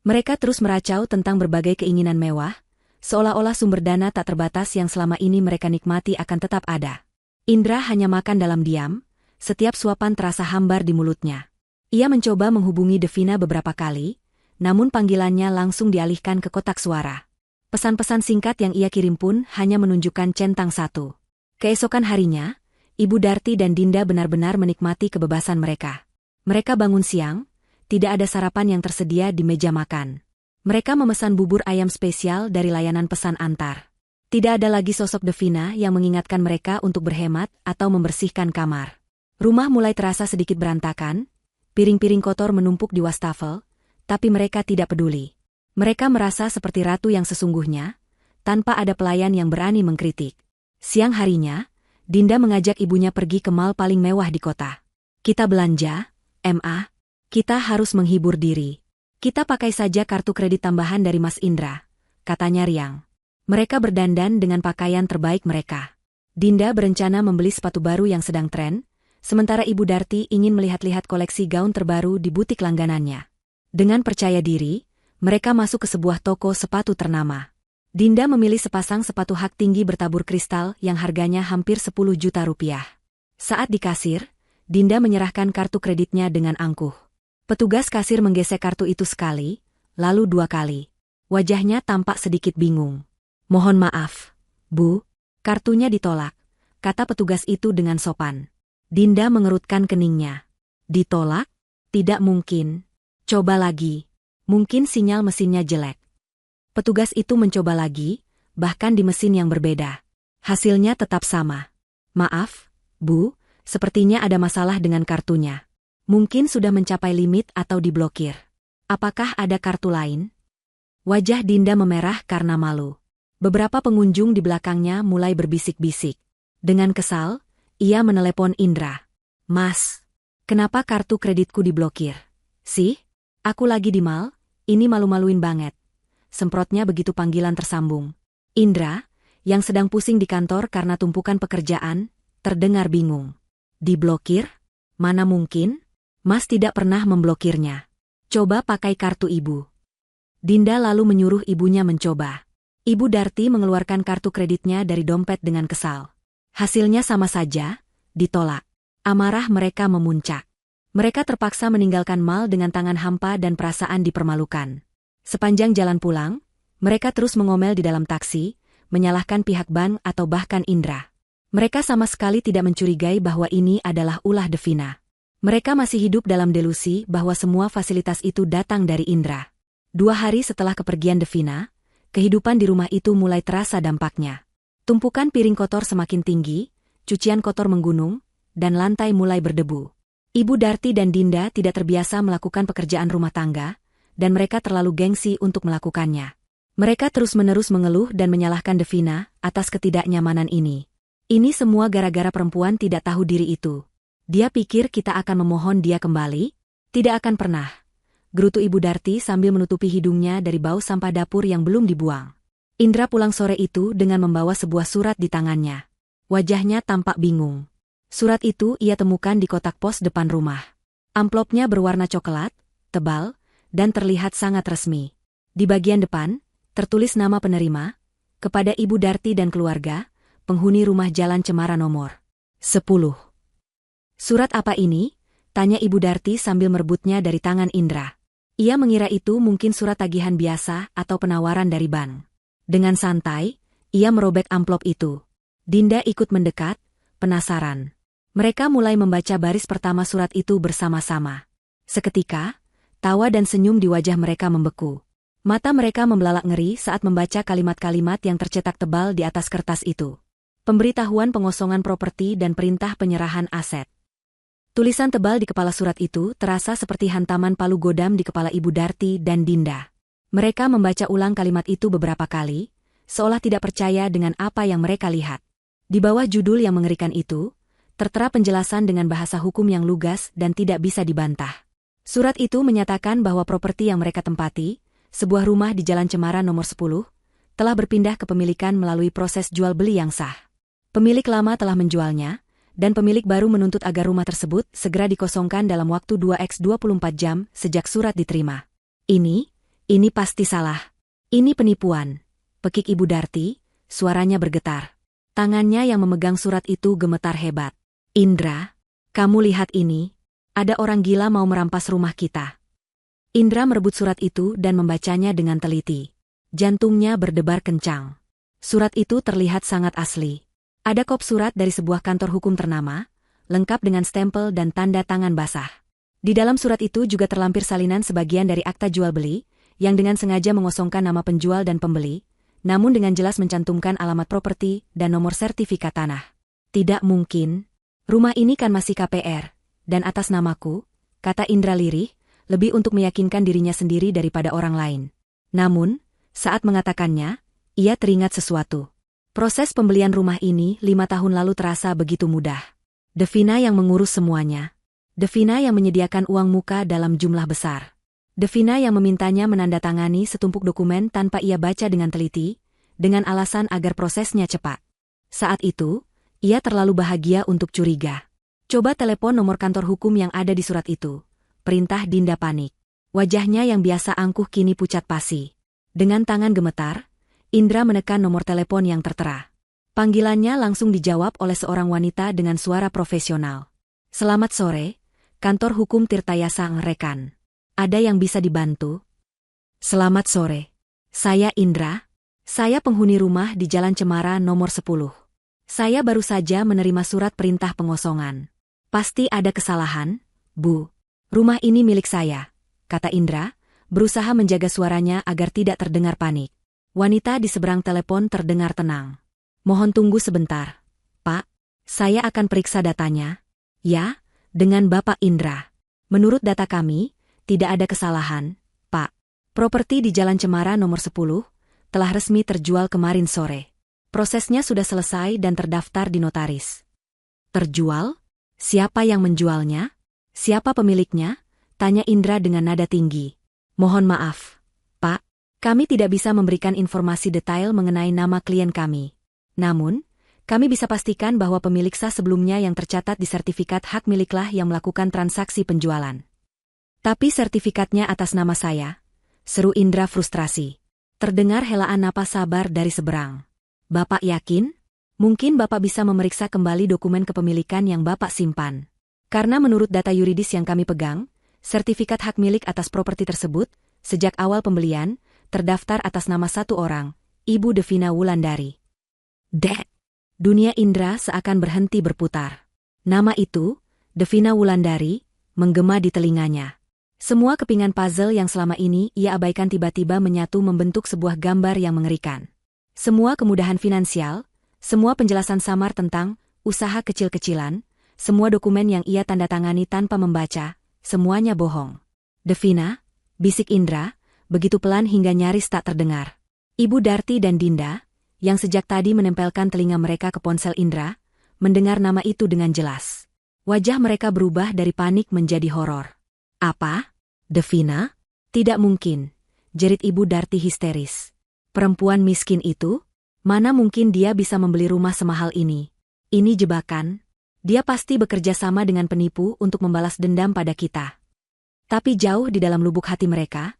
Mereka terus meracau tentang berbagai keinginan mewah, seolah-olah sumber dana tak terbatas yang selama ini mereka nikmati akan tetap ada. Indra hanya makan dalam diam, setiap suapan terasa hambar di mulutnya. Ia mencoba menghubungi Devina beberapa kali, namun panggilannya langsung dialihkan ke kotak suara. Pesan-pesan singkat yang ia kirim pun hanya menunjukkan centang satu. Keesokan harinya, Ibu Darti dan Dinda benar-benar menikmati kebebasan mereka. Mereka bangun siang, tidak ada sarapan yang tersedia di meja makan. Mereka memesan bubur ayam spesial dari layanan pesan antar. Tidak ada lagi sosok Devina yang mengingatkan mereka untuk berhemat atau membersihkan kamar. Rumah mulai terasa sedikit berantakan, piring-piring kotor menumpuk di wastafel, tapi mereka tidak peduli. Mereka merasa seperti ratu yang sesungguhnya, tanpa ada pelayan yang berani mengkritik. Siang harinya, Dinda mengajak ibunya pergi ke mall paling mewah di kota. Kita belanja, Ma. Kita harus menghibur diri. Kita pakai saja kartu kredit tambahan dari Mas Indra, katanya riang. Mereka berdandan dengan pakaian terbaik mereka. Dinda berencana membeli sepatu baru yang sedang tren, sementara Ibu Darti ingin melihat-lihat koleksi gaun terbaru di butik langganannya. Dengan percaya diri, mereka masuk ke sebuah toko sepatu ternama. Dinda memilih sepasang sepatu hak tinggi bertabur kristal yang harganya hampir 10 juta rupiah. Saat di kasir, Dinda menyerahkan kartu kreditnya dengan angkuh. Petugas kasir menggesek kartu itu sekali, lalu 2 kali. Wajahnya tampak sedikit bingung. Mohon maaf, Bu, kartunya ditolak, kata petugas itu dengan sopan. Dinda mengerutkan keningnya. Ditolak? Tidak mungkin. Coba lagi. Mungkin sinyal mesinnya jelek. Petugas itu mencoba lagi, bahkan di mesin yang berbeda. Hasilnya tetap sama. Maaf, Bu, sepertinya ada masalah dengan kartunya. Mungkin sudah mencapai limit atau diblokir. Apakah ada kartu lain? Wajah Dinda memerah karena malu. Beberapa pengunjung di belakangnya mulai berbisik-bisik. Dengan kesal, ia menelepon Indra. Mas, kenapa kartu kreditku diblokir? Sih, aku lagi di mall, ini malu-maluin banget. Semprotnya begitu panggilan tersambung. Indra, yang sedang pusing di kantor karena tumpukan pekerjaan, terdengar bingung. Diblokir? Mana mungkin? Mas tidak pernah memblokirnya. Coba pakai kartu ibu. Dinda lalu menyuruh ibunya mencoba. Ibu Darti mengeluarkan kartu kreditnya dari dompet dengan kesal. Hasilnya sama saja, ditolak. Amarah mereka memuncak. Mereka terpaksa meninggalkan mal dengan tangan hampa dan perasaan dipermalukan. Sepanjang jalan pulang, mereka terus mengomel di dalam taksi, menyalahkan pihak bank atau bahkan Indra. Mereka sama sekali tidak mencurigai bahwa ini adalah ulah Devina. Mereka masih hidup dalam delusi bahwa semua fasilitas itu datang dari Indra. 2 hari setelah kepergian Devina, kehidupan di rumah itu mulai terasa dampaknya. Tumpukan piring kotor semakin tinggi, cucian kotor menggunung, dan lantai mulai berdebu. Ibu Darti dan Dinda tidak terbiasa melakukan pekerjaan rumah tangga, dan mereka terlalu gengsi untuk melakukannya. Mereka terus-menerus mengeluh dan menyalahkan Devina atas ketidaknyamanan ini. Ini semua gara-gara perempuan tidak tahu diri itu. Dia pikir kita akan memohon dia kembali? Tidak akan pernah. Gerutu Ibu Darti sambil menutupi hidungnya dari bau sampah dapur yang belum dibuang. Indra pulang sore itu dengan membawa sebuah surat di tangannya. Wajahnya tampak bingung. Surat itu ia temukan di kotak pos depan rumah. Amplopnya berwarna coklat, tebal, dan terlihat sangat resmi. Di bagian depan, tertulis nama penerima, kepada Ibu Darti dan keluarga, penghuni rumah Jalan Cemara nomor 10. Surat apa ini? Tanya Ibu Darti sambil merebutnya dari tangan Indra. Ia mengira itu mungkin surat tagihan biasa atau penawaran dari bank. Dengan santai, ia merobek amplop itu. Dinda ikut mendekat, penasaran. Mereka mulai membaca baris pertama surat itu bersama-sama. Seketika, tawa dan senyum di wajah mereka membeku. Mata mereka membelalak ngeri saat membaca kalimat-kalimat yang tercetak tebal di atas kertas itu. Pemberitahuan pengosongan properti dan perintah penyerahan aset. Tulisan tebal di kepala surat itu terasa seperti hantaman palu godam di kepala Ibu Darti dan Dinda. Mereka membaca ulang kalimat itu beberapa kali, seolah tidak percaya dengan apa yang mereka lihat. Di bawah judul yang mengerikan itu, tertera penjelasan dengan bahasa hukum yang lugas dan tidak bisa dibantah. Surat itu menyatakan bahwa properti yang mereka tempati, sebuah rumah di Jalan Cemara nomor 10, telah berpindah ke pemilikan melalui proses jual-beli yang sah. Pemilik lama telah menjualnya, dan pemilik baru menuntut agar rumah tersebut segera dikosongkan dalam waktu 2x24 jam sejak surat diterima. Ini pasti salah. Ini penipuan. Pekik Ibu Darti, suaranya bergetar. Tangannya yang memegang surat itu gemetar hebat. Indra, kamu lihat ini. Ada orang gila mau merampas rumah kita. Indra merebut surat itu dan membacanya dengan teliti. Jantungnya berdebar kencang. Surat itu terlihat sangat asli. Ada kop surat dari sebuah kantor hukum ternama, lengkap dengan stempel dan tanda tangan basah. Di dalam surat itu juga terlampir salinan sebagian dari akta jual beli, yang dengan sengaja mengosongkan nama penjual dan pembeli, namun dengan jelas mencantumkan alamat properti dan nomor sertifikat tanah. Tidak mungkin. Rumah ini kan masih KPR. Dan atas namaku, kata Indra lirih, lebih untuk meyakinkan dirinya sendiri daripada orang lain. Namun, saat mengatakannya, ia teringat sesuatu. Proses pembelian rumah ini 5 tahun lalu terasa begitu mudah. Devina yang mengurus semuanya. Devina yang menyediakan uang muka dalam jumlah besar. Devina yang memintanya menandatangani setumpuk dokumen tanpa ia baca dengan teliti, dengan alasan agar prosesnya cepat. Saat itu, ia terlalu bahagia untuk curiga. Coba telepon nomor kantor hukum yang ada di surat itu. Perintah Dinda panik. Wajahnya yang biasa angkuh kini pucat pasi. Dengan tangan gemetar, Indra menekan nomor telepon yang tertera. Panggilannya langsung dijawab oleh seorang wanita dengan suara profesional. Selamat sore, kantor hukum Tirtayasa Ngerekan. Ada yang bisa dibantu? Selamat sore. Saya Indra. Saya penghuni rumah di Jalan Cemara nomor 10. Saya baru saja menerima surat perintah pengosongan. Pasti ada kesalahan, Bu. Rumah ini milik saya, kata Indra, berusaha menjaga suaranya agar tidak terdengar panik. Wanita di seberang telepon terdengar tenang. Mohon tunggu sebentar, Pak. Saya akan periksa datanya. Ya, dengan Bapak Indra. Menurut data kami, tidak ada kesalahan, Pak. Properti di Jalan Cemara nomor 10 telah resmi terjual kemarin sore. Prosesnya sudah selesai dan terdaftar di notaris. Terjual? Siapa yang menjualnya? Siapa pemiliknya? Tanya Indra dengan nada tinggi. Mohon maaf, Pak. Kami tidak bisa memberikan informasi detail mengenai nama klien kami. Namun, kami bisa pastikan bahwa pemilik sah sebelumnya yang tercatat di sertifikat hak miliklah yang melakukan transaksi penjualan. Tapi sertifikatnya atas nama saya, seru Indra frustrasi. Terdengar helaan napas sabar dari seberang. Bapak yakin? Mungkin Bapak bisa memeriksa kembali dokumen kepemilikan yang Bapak simpan. Karena menurut data yuridis yang kami pegang, sertifikat hak milik atas properti tersebut, sejak awal pembelian, terdaftar atas nama satu orang, Ibu Devina Wulandari. Dek! Dunia Indra seakan berhenti berputar. Nama itu, Devina Wulandari, menggema di telinganya. Semua kepingan puzzle yang selama ini ia abaikan tiba-tiba menyatu membentuk sebuah gambar yang mengerikan. Semua kemudahan finansial, semua penjelasan samar tentang usaha kecil-kecilan, semua dokumen yang ia tanda tangani tanpa membaca, semuanya bohong. Devina, bisik Indra, begitu pelan hingga nyaris tak terdengar. Ibu Darti dan Dinda, yang sejak tadi menempelkan telinga mereka ke ponsel Indra, mendengar nama itu dengan jelas. Wajah mereka berubah dari panik menjadi horor. Apa? Devina? Tidak mungkin, jerit Ibu Darti histeris. Perempuan miskin itu? Mana mungkin dia bisa membeli rumah semahal ini? Ini jebakan. Dia pasti bekerja sama dengan penipu untuk membalas dendam pada kita. Tapi jauh di dalam lubuk hati mereka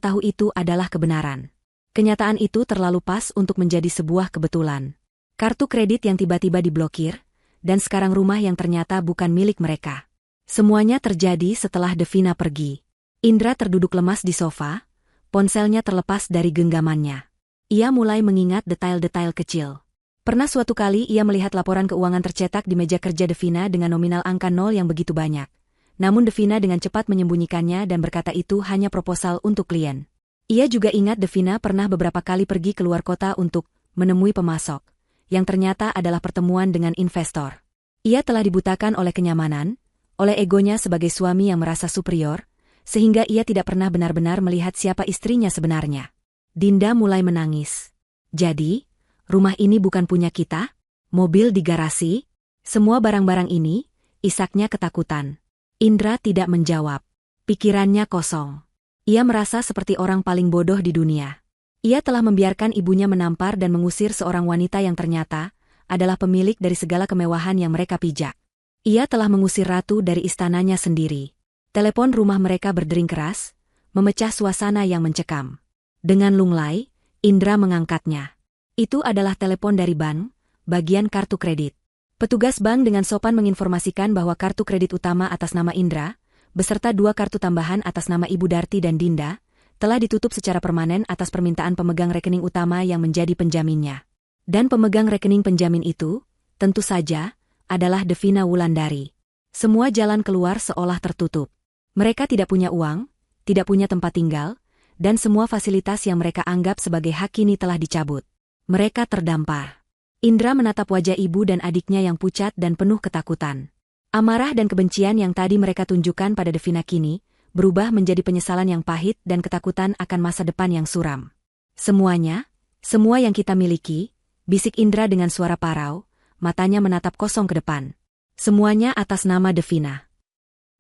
tahu itu adalah kebenaran. Kenyataan itu terlalu pas untuk menjadi sebuah kebetulan. Kartu kredit yang tiba-tiba diblokir, dan sekarang rumah yang ternyata bukan milik mereka. Semuanya terjadi setelah Devina pergi. Indra terduduk lemas di sofa, ponselnya terlepas dari genggamannya. Ia mulai mengingat detail-detail kecil. Pernah suatu kali ia melihat laporan keuangan tercetak di meja kerja Devina dengan nominal angka 0 yang begitu banyak. Namun Devina dengan cepat menyembunyikannya dan berkata itu hanya proposal untuk klien. Ia juga ingat Devina pernah beberapa kali pergi keluar kota untuk menemui pemasok, yang ternyata adalah pertemuan dengan investor. Ia telah dibutakan oleh kenyamanan, oleh egonya sebagai suami yang merasa superior, sehingga ia tidak pernah benar-benar melihat siapa istrinya sebenarnya. Dinda mulai menangis. Jadi, rumah ini bukan punya kita? Mobil di garasi? Semua barang-barang ini? Isaknya ketakutan. Indra tidak menjawab. Pikirannya kosong. Ia merasa seperti orang paling bodoh di dunia. Ia telah membiarkan ibunya menampar dan mengusir seorang wanita yang ternyata adalah pemilik dari segala kemewahan yang mereka pijak. Ia telah mengusir ratu dari istananya sendiri. Telepon rumah mereka berdering keras, memecah suasana yang mencekam. Dengan lunglai, Indra mengangkatnya. Itu adalah telepon dari bank, bagian kartu kredit. Petugas bank dengan sopan menginformasikan bahwa kartu kredit utama atas nama Indra, beserta 2 kartu tambahan atas nama Ibu Darti dan Dinda, telah ditutup secara permanen atas permintaan pemegang rekening utama yang menjadi penjaminnya. Dan pemegang rekening penjamin itu, tentu saja, adalah Devina Wulandari. Semua jalan keluar seolah tertutup. Mereka tidak punya uang, tidak punya tempat tinggal, dan semua fasilitas yang mereka anggap sebagai hak kini telah dicabut. Mereka terdampar. Indra menatap wajah ibu dan adiknya yang pucat dan penuh ketakutan. Amarah dan kebencian yang tadi mereka tunjukkan pada Devina kini, berubah menjadi penyesalan yang pahit dan ketakutan akan masa depan yang suram. Semuanya, semua yang kita miliki, bisik Indra dengan suara parau, matanya menatap kosong ke depan. Semuanya atas nama Devina.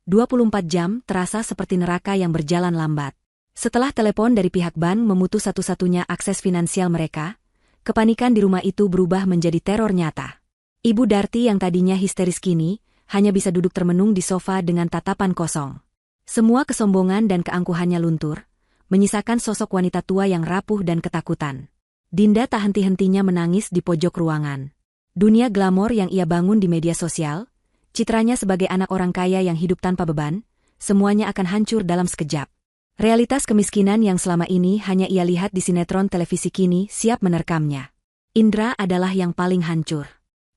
24 jam terasa seperti neraka yang berjalan lambat. Setelah telepon dari pihak bank memutus satu-satunya akses finansial mereka, kepanikan di rumah itu berubah menjadi teror nyata. Ibu Darti yang tadinya histeris kini, hanya bisa duduk termenung di sofa dengan tatapan kosong. Semua kesombongan dan keangkuhannya luntur, menyisakan sosok wanita tua yang rapuh dan ketakutan. Dinda tak henti-hentinya menangis di pojok ruangan. Dunia glamor yang ia bangun di media sosial, citranya sebagai anak orang kaya yang hidup tanpa beban, semuanya akan hancur dalam sekejap. Realitas kemiskinan yang selama ini hanya ia lihat di sinetron televisi kini siap menerkamnya. Indra adalah yang paling hancur.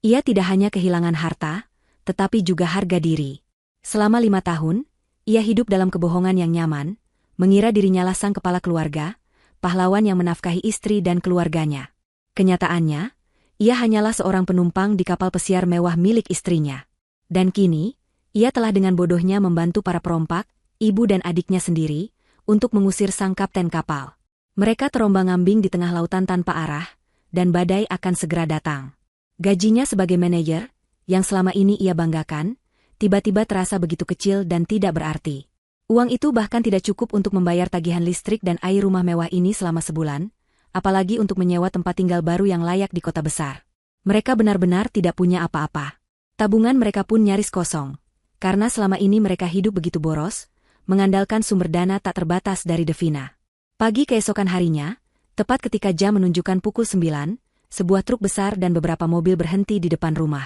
Ia tidak hanya kehilangan harta, tetapi juga harga diri. Selama 5 tahun, ia hidup dalam kebohongan yang nyaman, mengira dirinya lah sang kepala keluarga, pahlawan yang menafkahi istri dan keluarganya. Kenyataannya, ia hanyalah seorang penumpang di kapal pesiar mewah milik istrinya. Dan kini, ia telah dengan bodohnya membantu para perompak, ibu dan adiknya sendiri, untuk mengusir sang kapten kapal. Mereka terombang-ambing di tengah lautan tanpa arah, dan badai akan segera datang. Gajinya sebagai manajer, yang selama ini ia banggakan, tiba-tiba terasa begitu kecil dan tidak berarti. Uang itu bahkan tidak cukup untuk membayar tagihan listrik dan air rumah mewah ini selama sebulan, apalagi untuk menyewa tempat tinggal baru yang layak di kota besar. Mereka benar-benar tidak punya apa-apa. Tabungan mereka pun nyaris kosong, karena selama ini mereka hidup begitu boros, mengandalkan sumber dana tak terbatas dari Devina. Pagi keesokan harinya, Tepat ketika jam menunjukkan pukul 9, sebuah truk besar dan beberapa mobil berhenti di depan rumah.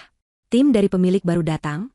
Tim dari pemilik baru datang.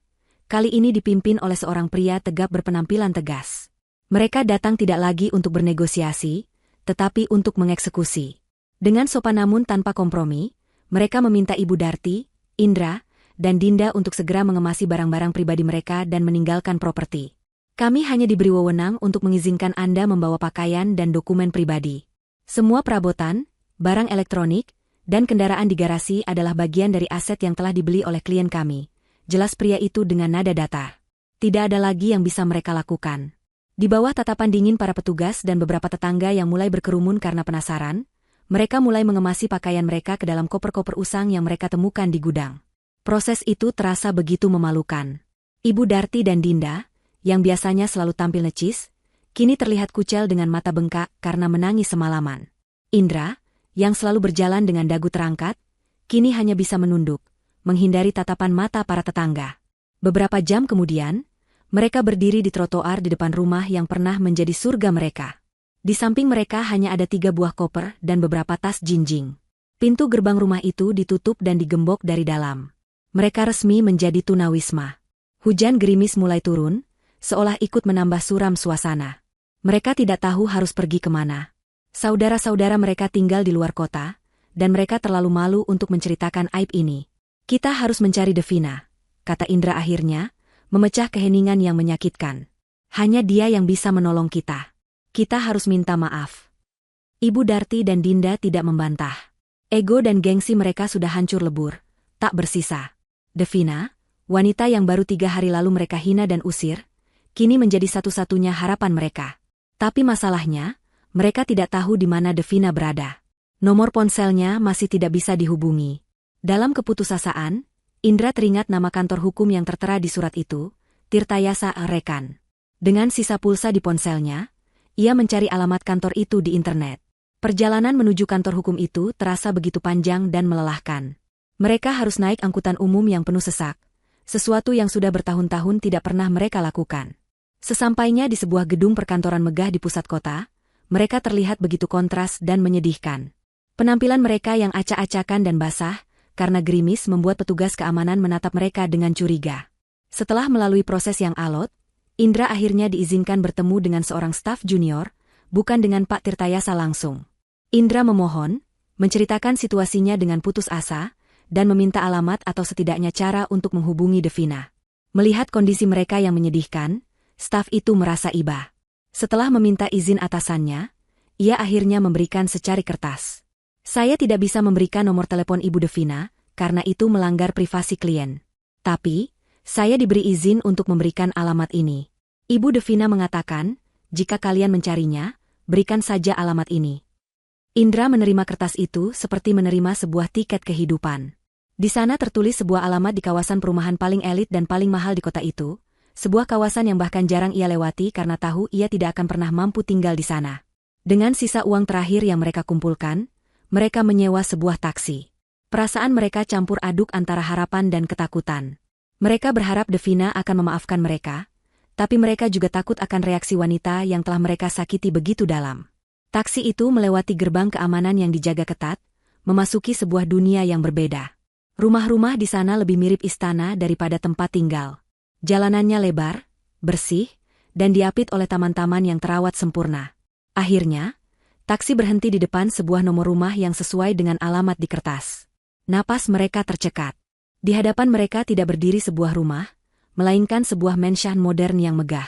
Kali ini dipimpin oleh seorang pria tegap berpenampilan tegas. Mereka datang tidak lagi untuk bernegosiasi, tetapi untuk mengeksekusi. Dengan sopan namun tanpa kompromi, mereka meminta Ibu Darti, Indra, dan Dinda untuk segera mengemasi barang-barang pribadi mereka dan meninggalkan properti. Kami hanya diberi wewenang untuk mengizinkan Anda membawa pakaian dan dokumen pribadi. Semua perabotan, barang elektronik, dan kendaraan di garasi adalah bagian dari aset yang telah dibeli oleh klien kami. Jelas pria itu dengan nada datar. Tidak ada lagi yang bisa mereka lakukan. Di bawah tatapan dingin para petugas dan beberapa tetangga yang mulai berkerumun karena penasaran, mereka mulai mengemasi pakaian mereka ke dalam koper-koper usang yang mereka temukan di gudang. Proses itu terasa begitu memalukan. Ibu Darti dan Dinda, yang biasanya selalu tampil necis, kini terlihat kucel dengan mata bengkak karena menangis semalaman. Indra, yang selalu berjalan dengan dagu terangkat, kini hanya bisa menunduk, menghindari tatapan mata para tetangga. Beberapa jam kemudian, mereka berdiri di trotoar di depan rumah yang pernah menjadi surga mereka. Di samping mereka hanya ada 3 buah koper dan beberapa tas jinjing. Pintu gerbang rumah itu ditutup dan digembok dari dalam. Mereka resmi menjadi tunawisma. Hujan gerimis mulai turun, seolah ikut menambah suram suasana. Mereka tidak tahu harus pergi kemana. Saudara-saudara mereka tinggal di luar kota, dan mereka terlalu malu untuk menceritakan aib ini. Kita harus mencari Devina, kata Indra akhirnya, memecah keheningan yang menyakitkan. Hanya dia yang bisa menolong kita. Kita harus minta maaf. Ibu Darti dan Dinda tidak membantah. Ego dan gengsi mereka sudah hancur lebur, tak bersisa. Devina, wanita yang baru 3 hari lalu mereka hina dan usir, kini menjadi satu-satunya harapan mereka. Tapi masalahnya, mereka tidak tahu di mana Devina berada. Nomor ponselnya masih tidak bisa dihubungi. Dalam keputusasaan, Indra teringat nama kantor hukum yang tertera di surat itu, Tirtayasa Rekan. Dengan sisa pulsa di ponselnya, ia mencari alamat kantor itu di internet. Perjalanan menuju kantor hukum itu terasa begitu panjang dan melelahkan. Mereka harus naik angkutan umum yang penuh sesak, sesuatu yang sudah bertahun-tahun tidak pernah mereka lakukan. Sesampainya di sebuah gedung perkantoran megah di pusat kota, mereka terlihat begitu kontras dan menyedihkan. Penampilan mereka yang acak-acakan dan basah, karena gerimis membuat petugas keamanan menatap mereka dengan curiga. Setelah melalui proses yang alot, Indra akhirnya diizinkan bertemu dengan seorang staf junior, bukan dengan Pak Tirtayasa langsung. Indra memohon, menceritakan situasinya dengan putus asa, dan meminta alamat atau setidaknya cara untuk menghubungi Devina. Melihat kondisi mereka yang menyedihkan, staf itu merasa iba. Setelah meminta izin atasannya, ia akhirnya memberikan secari kertas. Saya tidak bisa memberikan nomor telepon Ibu Devina, karena itu melanggar privasi klien. Tapi, saya diberi izin untuk memberikan alamat ini. Ibu Devina mengatakan, jika kalian mencarinya, berikan saja alamat ini. Indra menerima kertas itu seperti menerima sebuah tiket kehidupan. Di sana tertulis sebuah alamat di kawasan perumahan paling elit dan paling mahal di kota itu, sebuah kawasan yang bahkan jarang ia lewati karena tahu ia tidak akan pernah mampu tinggal di sana. Dengan sisa uang terakhir yang mereka kumpulkan, mereka menyewa sebuah taksi. Perasaan mereka campur aduk antara harapan dan ketakutan. Mereka berharap Devina akan memaafkan mereka, tapi mereka juga takut akan reaksi wanita yang telah mereka sakiti begitu dalam. Taksi itu melewati gerbang keamanan yang dijaga ketat, memasuki sebuah dunia yang berbeda. Rumah-rumah di sana lebih mirip istana daripada tempat tinggal. Jalanannya lebar, bersih, dan diapit oleh taman-taman yang terawat sempurna. Akhirnya, taksi berhenti di depan sebuah nomor rumah yang sesuai dengan alamat di kertas. Napas mereka tercekat. Di hadapan mereka tidak berdiri sebuah rumah, melainkan sebuah mansion modern yang megah.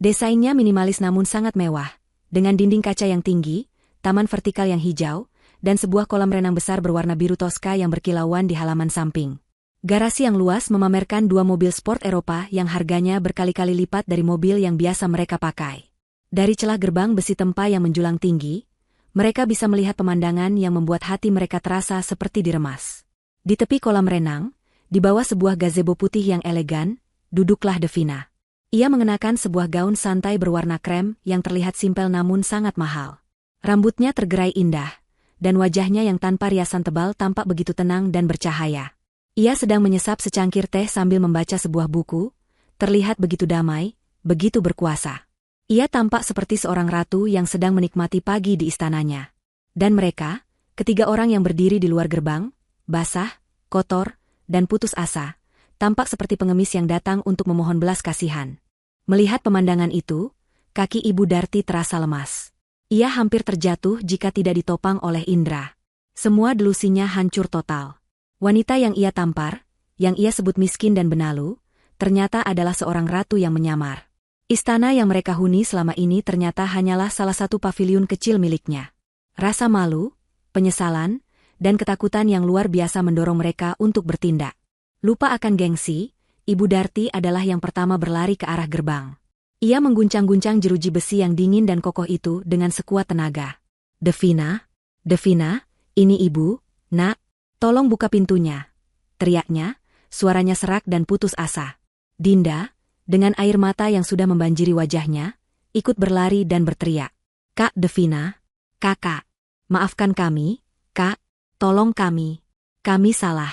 Desainnya minimalis namun sangat mewah, dengan dinding kaca yang tinggi, taman vertikal yang hijau, dan sebuah kolam renang besar berwarna biru toska yang berkilauan di halaman samping. Garasi yang luas memamerkan 2 mobil sport Eropa yang harganya berkali-kali lipat dari mobil yang biasa mereka pakai. Dari celah gerbang besi tempa yang menjulang tinggi, mereka bisa melihat pemandangan yang membuat hati mereka terasa seperti diremas. Di tepi kolam renang, di bawah sebuah gazebo putih yang elegan, duduklah Devina. Ia mengenakan sebuah gaun santai berwarna krem yang terlihat simpel namun sangat mahal. Rambutnya tergerai indah, dan wajahnya yang tanpa riasan tebal tampak begitu tenang dan bercahaya. Ia sedang menyesap secangkir teh sambil membaca sebuah buku, terlihat begitu damai, begitu berkuasa. Ia tampak seperti seorang ratu yang sedang menikmati pagi di istananya. Dan mereka, ketiga orang yang berdiri di luar gerbang, basah, kotor, dan putus asa, tampak seperti pengemis yang datang untuk memohon belas kasihan. Melihat pemandangan itu, kaki Ibu Darti terasa lemas. Ia hampir terjatuh jika tidak ditopang oleh Indra. Semua delusinya hancur total. Wanita yang ia tampar, yang ia sebut miskin dan benalu, ternyata adalah seorang ratu yang menyamar. Istana yang mereka huni selama ini ternyata hanyalah salah satu paviliun kecil miliknya. Rasa malu, penyesalan, dan ketakutan yang luar biasa mendorong mereka untuk bertindak. Lupa akan gengsi, Ibu Darti adalah yang pertama berlari ke arah gerbang. Ia mengguncang-guncang jeruji besi yang dingin dan kokoh itu dengan sekuat tenaga. Devina, Devina, ini ibu, nak, tolong buka pintunya. Teriaknya, suaranya serak dan putus asa. Dinda, dengan air mata yang sudah membanjiri wajahnya, ikut berlari dan berteriak. Kak Devina, kakak, maafkan kami, kak, tolong kami salah.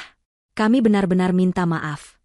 Kami benar-benar minta maaf.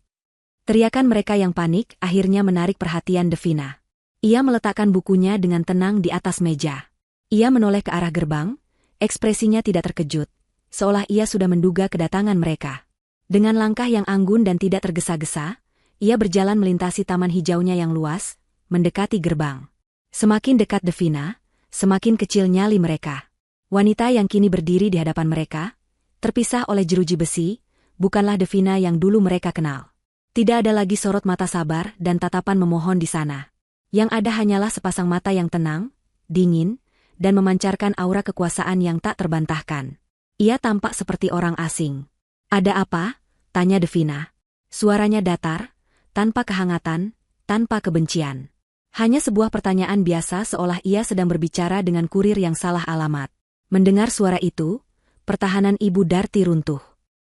Teriakan mereka yang panik akhirnya menarik perhatian Devina. Ia meletakkan bukunya dengan tenang di atas meja. Ia menoleh ke arah gerbang, ekspresinya tidak terkejut, seolah ia sudah menduga kedatangan mereka. Dengan langkah yang anggun dan tidak tergesa-gesa, ia berjalan melintasi taman hijaunya yang luas, mendekati gerbang. Semakin dekat Devina, semakin kecil nyali mereka. Wanita yang kini berdiri di hadapan mereka, terpisah oleh jeruji besi, bukanlah Devina yang dulu mereka kenal. Tidak ada lagi sorot mata sabar dan tatapan memohon di sana. Yang ada hanyalah sepasang mata yang tenang, dingin, dan memancarkan aura kekuasaan yang tak terbantahkan. Ia tampak seperti orang asing. Ada apa? Tanya Devina. Suaranya datar, tanpa kehangatan, tanpa kebencian. Hanya sebuah pertanyaan biasa seolah ia sedang berbicara dengan kurir yang salah alamat. Mendengar suara itu, pertahanan Ibu Darti runtuh.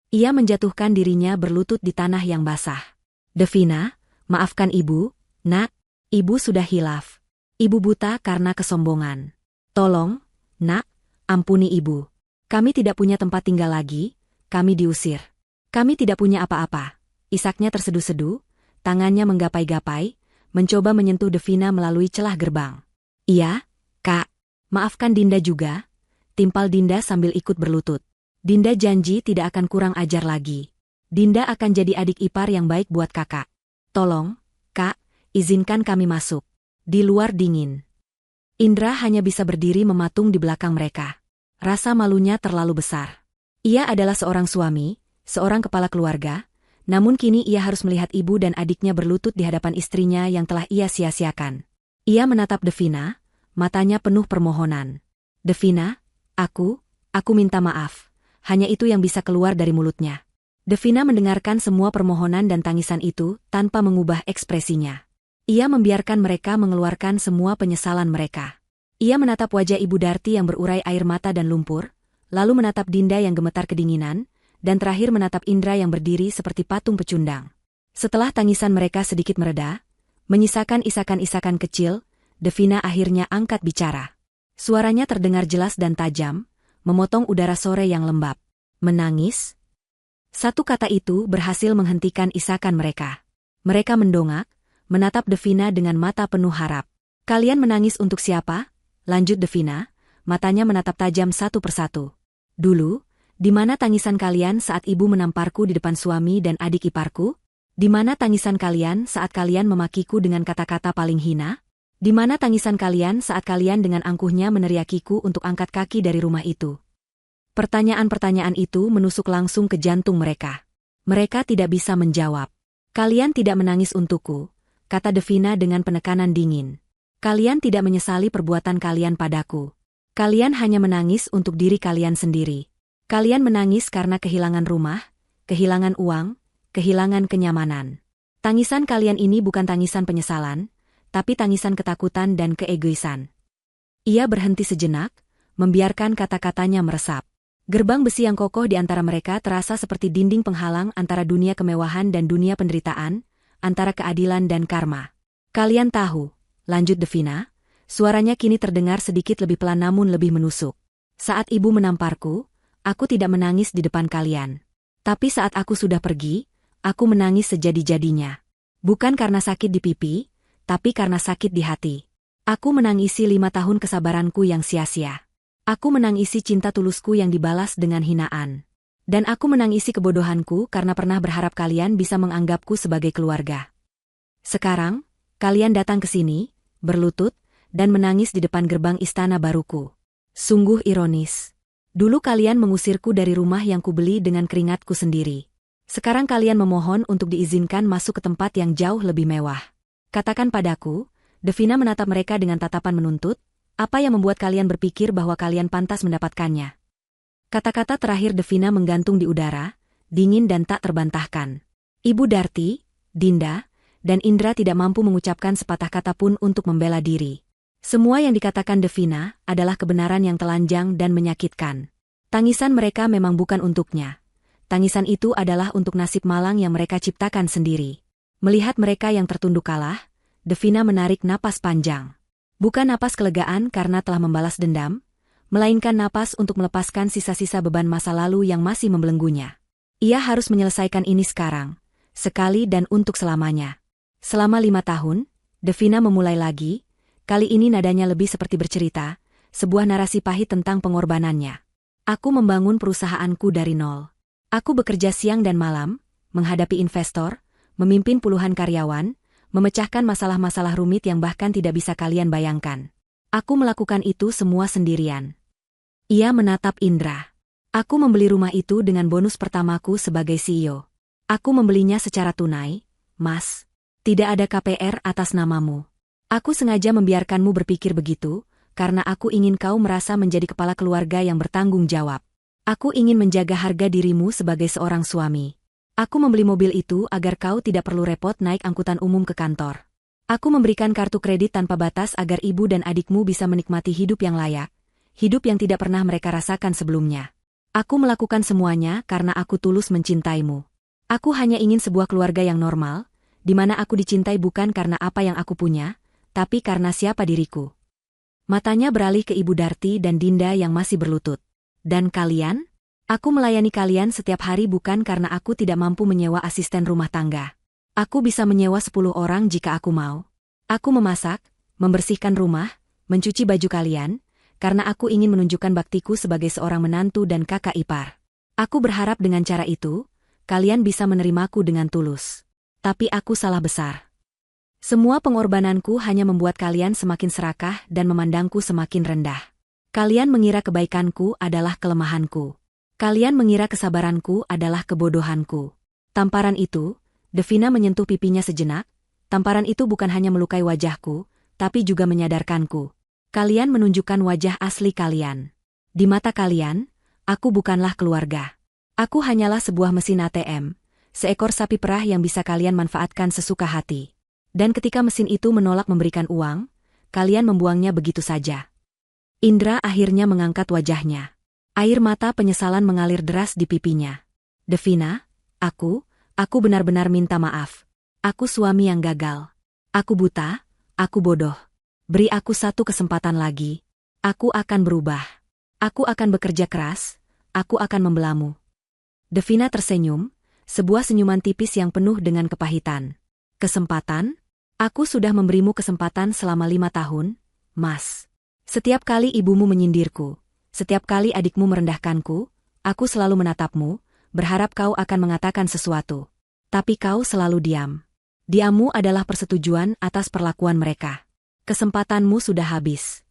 Ia menjatuhkan dirinya berlutut di tanah yang basah. Devina, maafkan ibu, nak, ibu sudah hilaf. Ibu buta karena kesombongan. Tolong, nak, ampuni ibu. Kami tidak punya tempat tinggal lagi, kami diusir. Kami tidak punya apa-apa. Isaknya terseduh-seduh, tangannya menggapai-gapai, mencoba menyentuh Devina melalui celah gerbang. Iya, kak, maafkan Dinda juga, timpal Dinda sambil ikut berlutut. Dinda janji tidak akan kurang ajar lagi. Dinda akan jadi adik ipar yang baik buat kakak. Tolong, kak, izinkan kami masuk. Di luar dingin. Indra hanya bisa berdiri mematung di belakang mereka. Rasa malunya terlalu besar. Ia adalah seorang suami, seorang kepala keluarga, namun kini ia harus melihat ibu dan adiknya berlutut di hadapan istrinya yang telah ia sia-siakan. Ia menatap Devina, matanya penuh permohonan. Devina, aku minta maaf. Hanya itu yang bisa keluar dari mulutnya. Devina mendengarkan semua permohonan dan tangisan itu tanpa mengubah ekspresinya. Ia membiarkan mereka mengeluarkan semua penyesalan mereka. Ia menatap wajah Ibu Darti yang berurai air mata dan lumpur, lalu menatap Dinda yang gemetar kedinginan, dan terakhir menatap Indra yang berdiri seperti patung pecundang. Setelah tangisan mereka sedikit mereda, menyisakan isakan-isakan kecil, Devina akhirnya angkat bicara. Suaranya terdengar jelas dan tajam, memotong udara sore yang lembab. Menangis? Satu kata itu berhasil menghentikan isakan mereka. Mereka mendongak, menatap Devina dengan mata penuh harap. Kalian menangis untuk siapa? Lanjut Devina, matanya menatap tajam satu persatu. Dulu, di mana tangisan kalian saat ibu menamparku di depan suami dan adik iparku? Di mana tangisan kalian saat kalian memakiku dengan kata-kata paling hina? Di mana tangisan kalian saat kalian dengan angkuhnya meneriakiku untuk angkat kaki dari rumah itu? Pertanyaan-pertanyaan itu menusuk langsung ke jantung mereka. Mereka tidak bisa menjawab. Kalian tidak menangis untukku, kata Devina dengan penekanan dingin. Kalian tidak menyesali perbuatan kalian padaku. Kalian hanya menangis untuk diri kalian sendiri. Kalian menangis karena kehilangan rumah, kehilangan uang, kehilangan kenyamanan. Tangisan kalian ini bukan tangisan penyesalan, tapi tangisan ketakutan dan keegoisan. Ia berhenti sejenak, membiarkan kata-katanya meresap. Gerbang besi yang kokoh di antara mereka terasa seperti dinding penghalang antara dunia kemewahan dan dunia penderitaan, antara keadilan dan karma. Kalian tahu, lanjut Devina, suaranya kini terdengar sedikit lebih pelan namun lebih menusuk. Saat ibu menamparku, aku tidak menangis di depan kalian. Tapi saat aku sudah pergi, aku menangis sejadi-jadinya. Bukan karena sakit di pipi, tapi karena sakit di hati. Aku menangisi 5 tahun kesabaranku yang sia-sia. Aku menangisi cinta tulusku yang dibalas dengan hinaan. Dan aku menangisi kebodohanku karena pernah berharap kalian bisa menganggapku sebagai keluarga. Sekarang, kalian datang ke sini, berlutut, dan menangis di depan gerbang istana baruku. Sungguh ironis. Dulu kalian mengusirku dari rumah yang kubeli dengan keringatku sendiri. Sekarang kalian memohon untuk diizinkan masuk ke tempat yang jauh lebih mewah. Katakan padaku, Devina menatap mereka dengan tatapan menuntut, apa yang membuat kalian berpikir bahwa kalian pantas mendapatkannya? Kata-kata terakhir Devina menggantung di udara, dingin dan tak terbantahkan. Ibu Darti, Dinda, dan Indra tidak mampu mengucapkan sepatah kata pun untuk membela diri. Semua yang dikatakan Devina adalah kebenaran yang telanjang dan menyakitkan. Tangisan mereka memang bukan untuknya. Tangisan itu adalah untuk nasib malang yang mereka ciptakan sendiri. Melihat mereka yang tertunduk kalah, Devina menarik napas panjang. Bukan napas kelegaan karena telah membalas dendam, melainkan napas untuk melepaskan sisa-sisa beban masa lalu yang masih membelenggunya. Ia harus menyelesaikan ini sekarang, sekali dan untuk selamanya. Selama 5 tahun, Devina memulai lagi, kali ini nadanya lebih seperti bercerita, sebuah narasi pahit tentang pengorbanannya. Aku membangun perusahaanku dari nol. Aku bekerja siang dan malam, menghadapi investor, memimpin puluhan karyawan, memecahkan masalah-masalah rumit yang bahkan tidak bisa kalian bayangkan. Aku melakukan itu semua sendirian. Ia menatap Indra. Aku membeli rumah itu dengan bonus pertamaku sebagai CEO. Aku membelinya secara tunai, Mas. Tidak ada KPR atas namamu. Aku sengaja membiarkanmu berpikir begitu, karena aku ingin kau merasa menjadi kepala keluarga yang bertanggung jawab. Aku ingin menjaga harga dirimu sebagai seorang suami. Aku membeli mobil itu agar kau tidak perlu repot naik angkutan umum ke kantor. Aku memberikan kartu kredit tanpa batas agar ibu dan adikmu bisa menikmati hidup yang layak, hidup yang tidak pernah mereka rasakan sebelumnya. Aku melakukan semuanya karena aku tulus mencintaimu. Aku hanya ingin sebuah keluarga yang normal, di mana aku dicintai bukan karena apa yang aku punya, tapi karena siapa diriku. Matanya beralih ke Ibu Darti dan Dinda yang masih berlutut. Dan kalian? Aku melayani kalian setiap hari bukan karena aku tidak mampu menyewa asisten rumah tangga. Aku bisa menyewa 10 orang jika aku mau. Aku memasak, membersihkan rumah, mencuci baju kalian, karena aku ingin menunjukkan baktiku sebagai seorang menantu dan kakak ipar. Aku berharap dengan cara itu, kalian bisa menerimaku dengan tulus. Tapi aku salah besar. Semua pengorbananku hanya membuat kalian semakin serakah dan memandangku semakin rendah. Kalian mengira kebaikanku adalah kelemahanku. Kalian mengira kesabaranku adalah kebodohanku. Tamparan itu, Devina menyentuh pipinya sejenak, tamparan itu bukan hanya melukai wajahku, tapi juga menyadarkanku. Kalian menunjukkan wajah asli kalian. Di mata kalian, aku bukanlah keluarga. Aku hanyalah sebuah mesin ATM, seekor sapi perah yang bisa kalian manfaatkan sesuka hati. Dan ketika mesin itu menolak memberikan uang, kalian membuangnya begitu saja. Indra akhirnya mengangkat wajahnya. Air mata penyesalan mengalir deras di pipinya. Devina, aku benar-benar minta maaf. Aku suami yang gagal. Aku buta, aku bodoh. Beri aku satu kesempatan lagi. Aku akan berubah. Aku akan bekerja keras, aku akan membelamu. Devina tersenyum, sebuah senyuman tipis yang penuh dengan kepahitan. Kesempatan? Aku sudah memberimu kesempatan selama 5 tahun, Mas. Setiap kali ibumu menyindirku, setiap kali adikmu merendahkanku, aku selalu menatapmu, berharap kau akan mengatakan sesuatu. Tapi kau selalu diam. Diammu adalah persetujuan atas perlakuan mereka. Kesempatanmu sudah habis.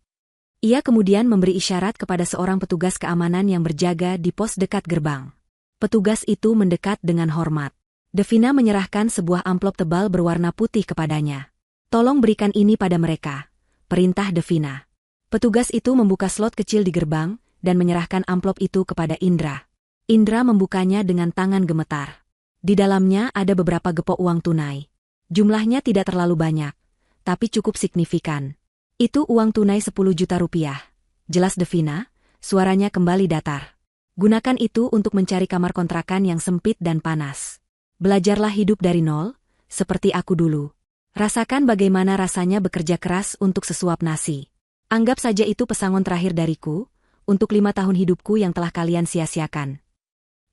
Ia kemudian memberi isyarat kepada seorang petugas keamanan yang berjaga di pos dekat gerbang. Petugas itu mendekat dengan hormat. Devina menyerahkan sebuah amplop tebal berwarna putih kepadanya. Tolong berikan ini pada mereka, perintah Devina. Petugas itu membuka slot kecil di gerbang dan menyerahkan amplop itu kepada Indra. Indra membukanya dengan tangan gemetar. Di dalamnya ada beberapa gepok uang tunai. Jumlahnya tidak terlalu banyak, tapi cukup signifikan. Itu uang tunai 10 juta rupiah. Jelas Devina, suaranya kembali datar. Gunakan itu untuk mencari kamar kontrakan yang sempit dan panas. Belajarlah hidup dari nol, seperti aku dulu. Rasakan bagaimana rasanya bekerja keras untuk sesuap nasi. Anggap saja itu pesangon terakhir dariku, untuk 5 tahun hidupku yang telah kalian sia-siakan.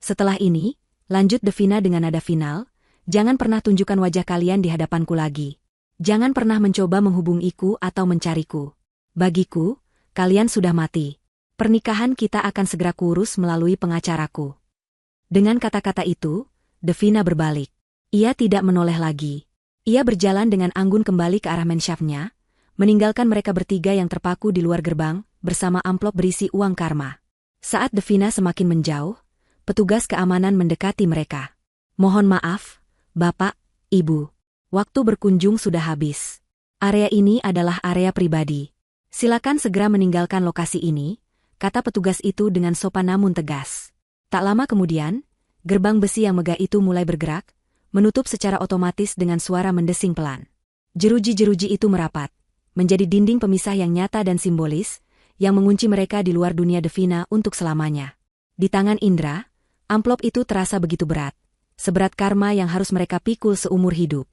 Setelah ini, lanjut Devina dengan nada final, jangan pernah tunjukkan wajah kalian di hadapanku lagi. Jangan pernah mencoba menghubungiku atau mencariku. Bagiku, kalian sudah mati. Pernikahan kita akan segera kurus melalui pengacaraku. Dengan kata-kata itu, Devina berbalik. Ia tidak menoleh lagi. Ia berjalan dengan anggun kembali ke arah menshaftnya, meninggalkan mereka bertiga yang terpaku di luar gerbang, bersama amplop berisi uang Karma. Saat Devina semakin menjauh, petugas keamanan mendekati mereka. Mohon maaf, Bapak, Ibu. Waktu berkunjung sudah habis. Area ini adalah area pribadi. Silakan segera meninggalkan lokasi ini, kata petugas itu dengan sopan namun tegas. Tak lama kemudian, gerbang besi yang megah itu mulai bergerak, menutup secara otomatis dengan suara mendesing pelan. Jeruji-jeruji itu merapat, menjadi dinding pemisah yang nyata dan simbolis, yang mengunci mereka di luar dunia Devina untuk selamanya. Di tangan Indra, amplop itu terasa begitu berat, seberat karma yang harus mereka pikul seumur hidup.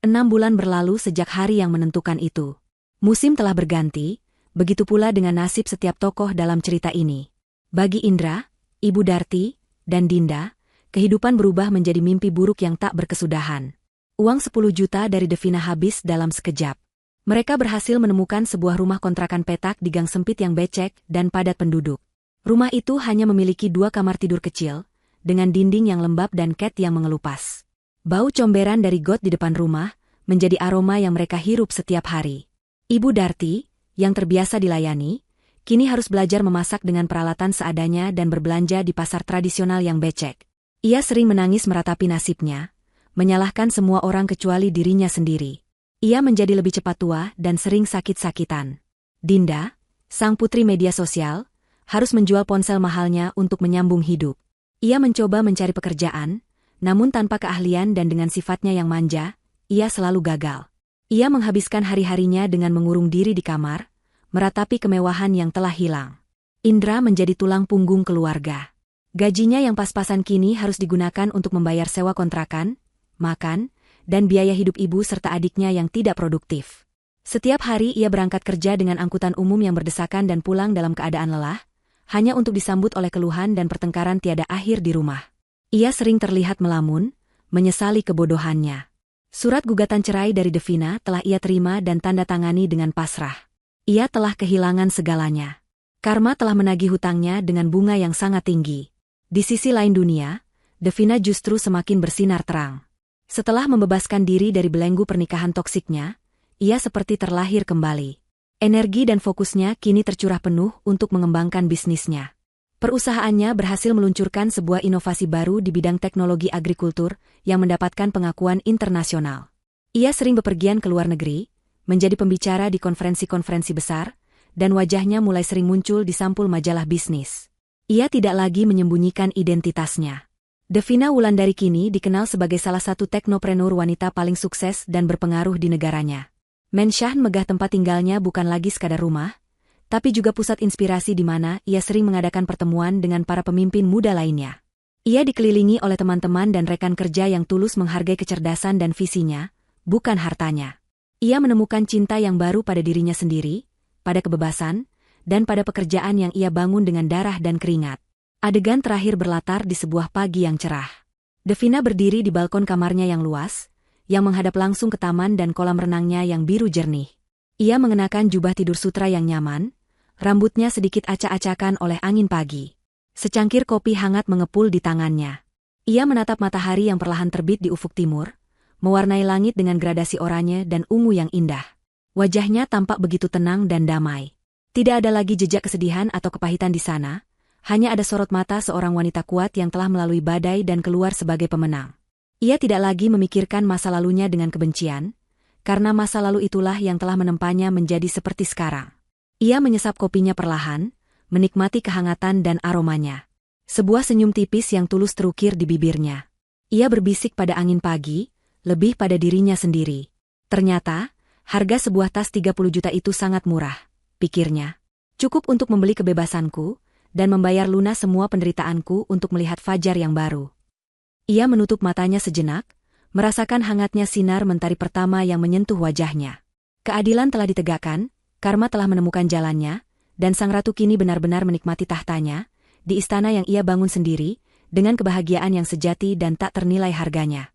6 bulan berlalu sejak hari yang menentukan itu. Musim telah berganti, begitu pula dengan nasib setiap tokoh dalam cerita ini. Bagi Indra, Ibu Darti, dan Dinda, kehidupan berubah menjadi mimpi buruk yang tak berkesudahan. Uang 10 juta dari Devina habis dalam sekejap. Mereka berhasil menemukan sebuah rumah kontrakan petak di gang sempit yang becek dan padat penduduk. Rumah itu hanya memiliki 2 kamar tidur kecil, dengan dinding yang lembab dan cat yang mengelupas. Bau comberan dari got di depan rumah menjadi aroma yang mereka hirup setiap hari. Ibu Darti, yang terbiasa dilayani, kini harus belajar memasak dengan peralatan seadanya dan berbelanja di pasar tradisional yang becek. Ia sering menangis meratapi nasibnya, menyalahkan semua orang kecuali dirinya sendiri. Ia menjadi lebih cepat tua dan sering sakit-sakitan. Dinda, sang putri media sosial, harus menjual ponsel mahalnya untuk menyambung hidup. Ia mencoba mencari pekerjaan, namun tanpa keahlian dan dengan sifatnya yang manja, ia selalu gagal. Ia menghabiskan hari-harinya dengan mengurung diri di kamar, meratapi kemewahan yang telah hilang. Indra menjadi tulang punggung keluarga. Gajinya yang pas-pasan kini harus digunakan untuk membayar sewa kontrakan, makan, dan biaya hidup ibu serta adiknya yang tidak produktif. Setiap hari ia berangkat kerja dengan angkutan umum yang berdesakan dan pulang dalam keadaan lelah, hanya untuk disambut oleh keluhan dan pertengkaran tiada akhir di rumah. Ia sering terlihat melamun, menyesali kebodohannya. Surat gugatan cerai dari Devina telah ia terima dan tanda tangani dengan pasrah. Ia telah kehilangan segalanya. Karma telah menagih hutangnya dengan bunga yang sangat tinggi. Di sisi lain dunia, Devina justru semakin bersinar terang. Setelah membebaskan diri dari belenggu pernikahan toksiknya, ia seperti terlahir kembali. Energi dan fokusnya kini tercurah penuh untuk mengembangkan bisnisnya. Perusahaannya berhasil meluncurkan sebuah inovasi baru di bidang teknologi agrikultur yang mendapatkan pengakuan internasional. Ia sering bepergian ke luar negeri, menjadi pembicara di konferensi-konferensi besar, dan wajahnya mulai sering muncul di sampul majalah bisnis. Ia tidak lagi menyembunyikan identitasnya. Devina Wulandari kini dikenal sebagai salah satu teknopreneur wanita paling sukses dan berpengaruh di negaranya. Menshaft megah tempat tinggalnya bukan lagi sekadar rumah, tapi juga pusat inspirasi di mana ia sering mengadakan pertemuan dengan para pemimpin muda lainnya. Ia dikelilingi oleh teman-teman dan rekan kerja yang tulus menghargai kecerdasan dan visinya, bukan hartanya. Ia menemukan cinta yang baru pada dirinya sendiri, pada kebebasan, dan pada pekerjaan yang ia bangun dengan darah dan keringat. Adegan terakhir berlatar di sebuah pagi yang cerah. Devina berdiri di balkon kamarnya yang luas, yang menghadap langsung ke taman dan kolam renangnya yang biru jernih. Ia mengenakan jubah tidur sutra yang nyaman, rambutnya sedikit acak-acakan oleh angin pagi. Secangkir kopi hangat mengepul di tangannya. Ia menatap matahari yang perlahan terbit di ufuk timur, mewarnai langit dengan gradasi oranye dan ungu yang indah. Wajahnya tampak begitu tenang dan damai. Tidak ada lagi jejak kesedihan atau kepahitan di sana, hanya ada sorot mata seorang wanita kuat yang telah melalui badai dan keluar sebagai pemenang. Ia tidak lagi memikirkan masa lalunya dengan kebencian, karena masa lalu itulah yang telah menempanya menjadi seperti sekarang. Ia menyesap kopinya perlahan, menikmati kehangatan dan aromanya. Sebuah senyum tipis yang tulus terukir di bibirnya. Ia berbisik pada angin pagi, lebih pada dirinya sendiri. Ternyata, harga sebuah tas 30 juta itu sangat murah, pikirnya. Cukup untuk membeli kebebasanku, dan membayar lunas semua penderitaanku untuk melihat fajar yang baru. Ia menutup matanya sejenak, merasakan hangatnya sinar mentari pertama yang menyentuh wajahnya. Keadilan telah ditegakkan, karma telah menemukan jalannya, dan sang ratu kini benar-benar menikmati tahtanya, di istana yang ia bangun sendiri, dengan kebahagiaan yang sejati dan tak ternilai harganya.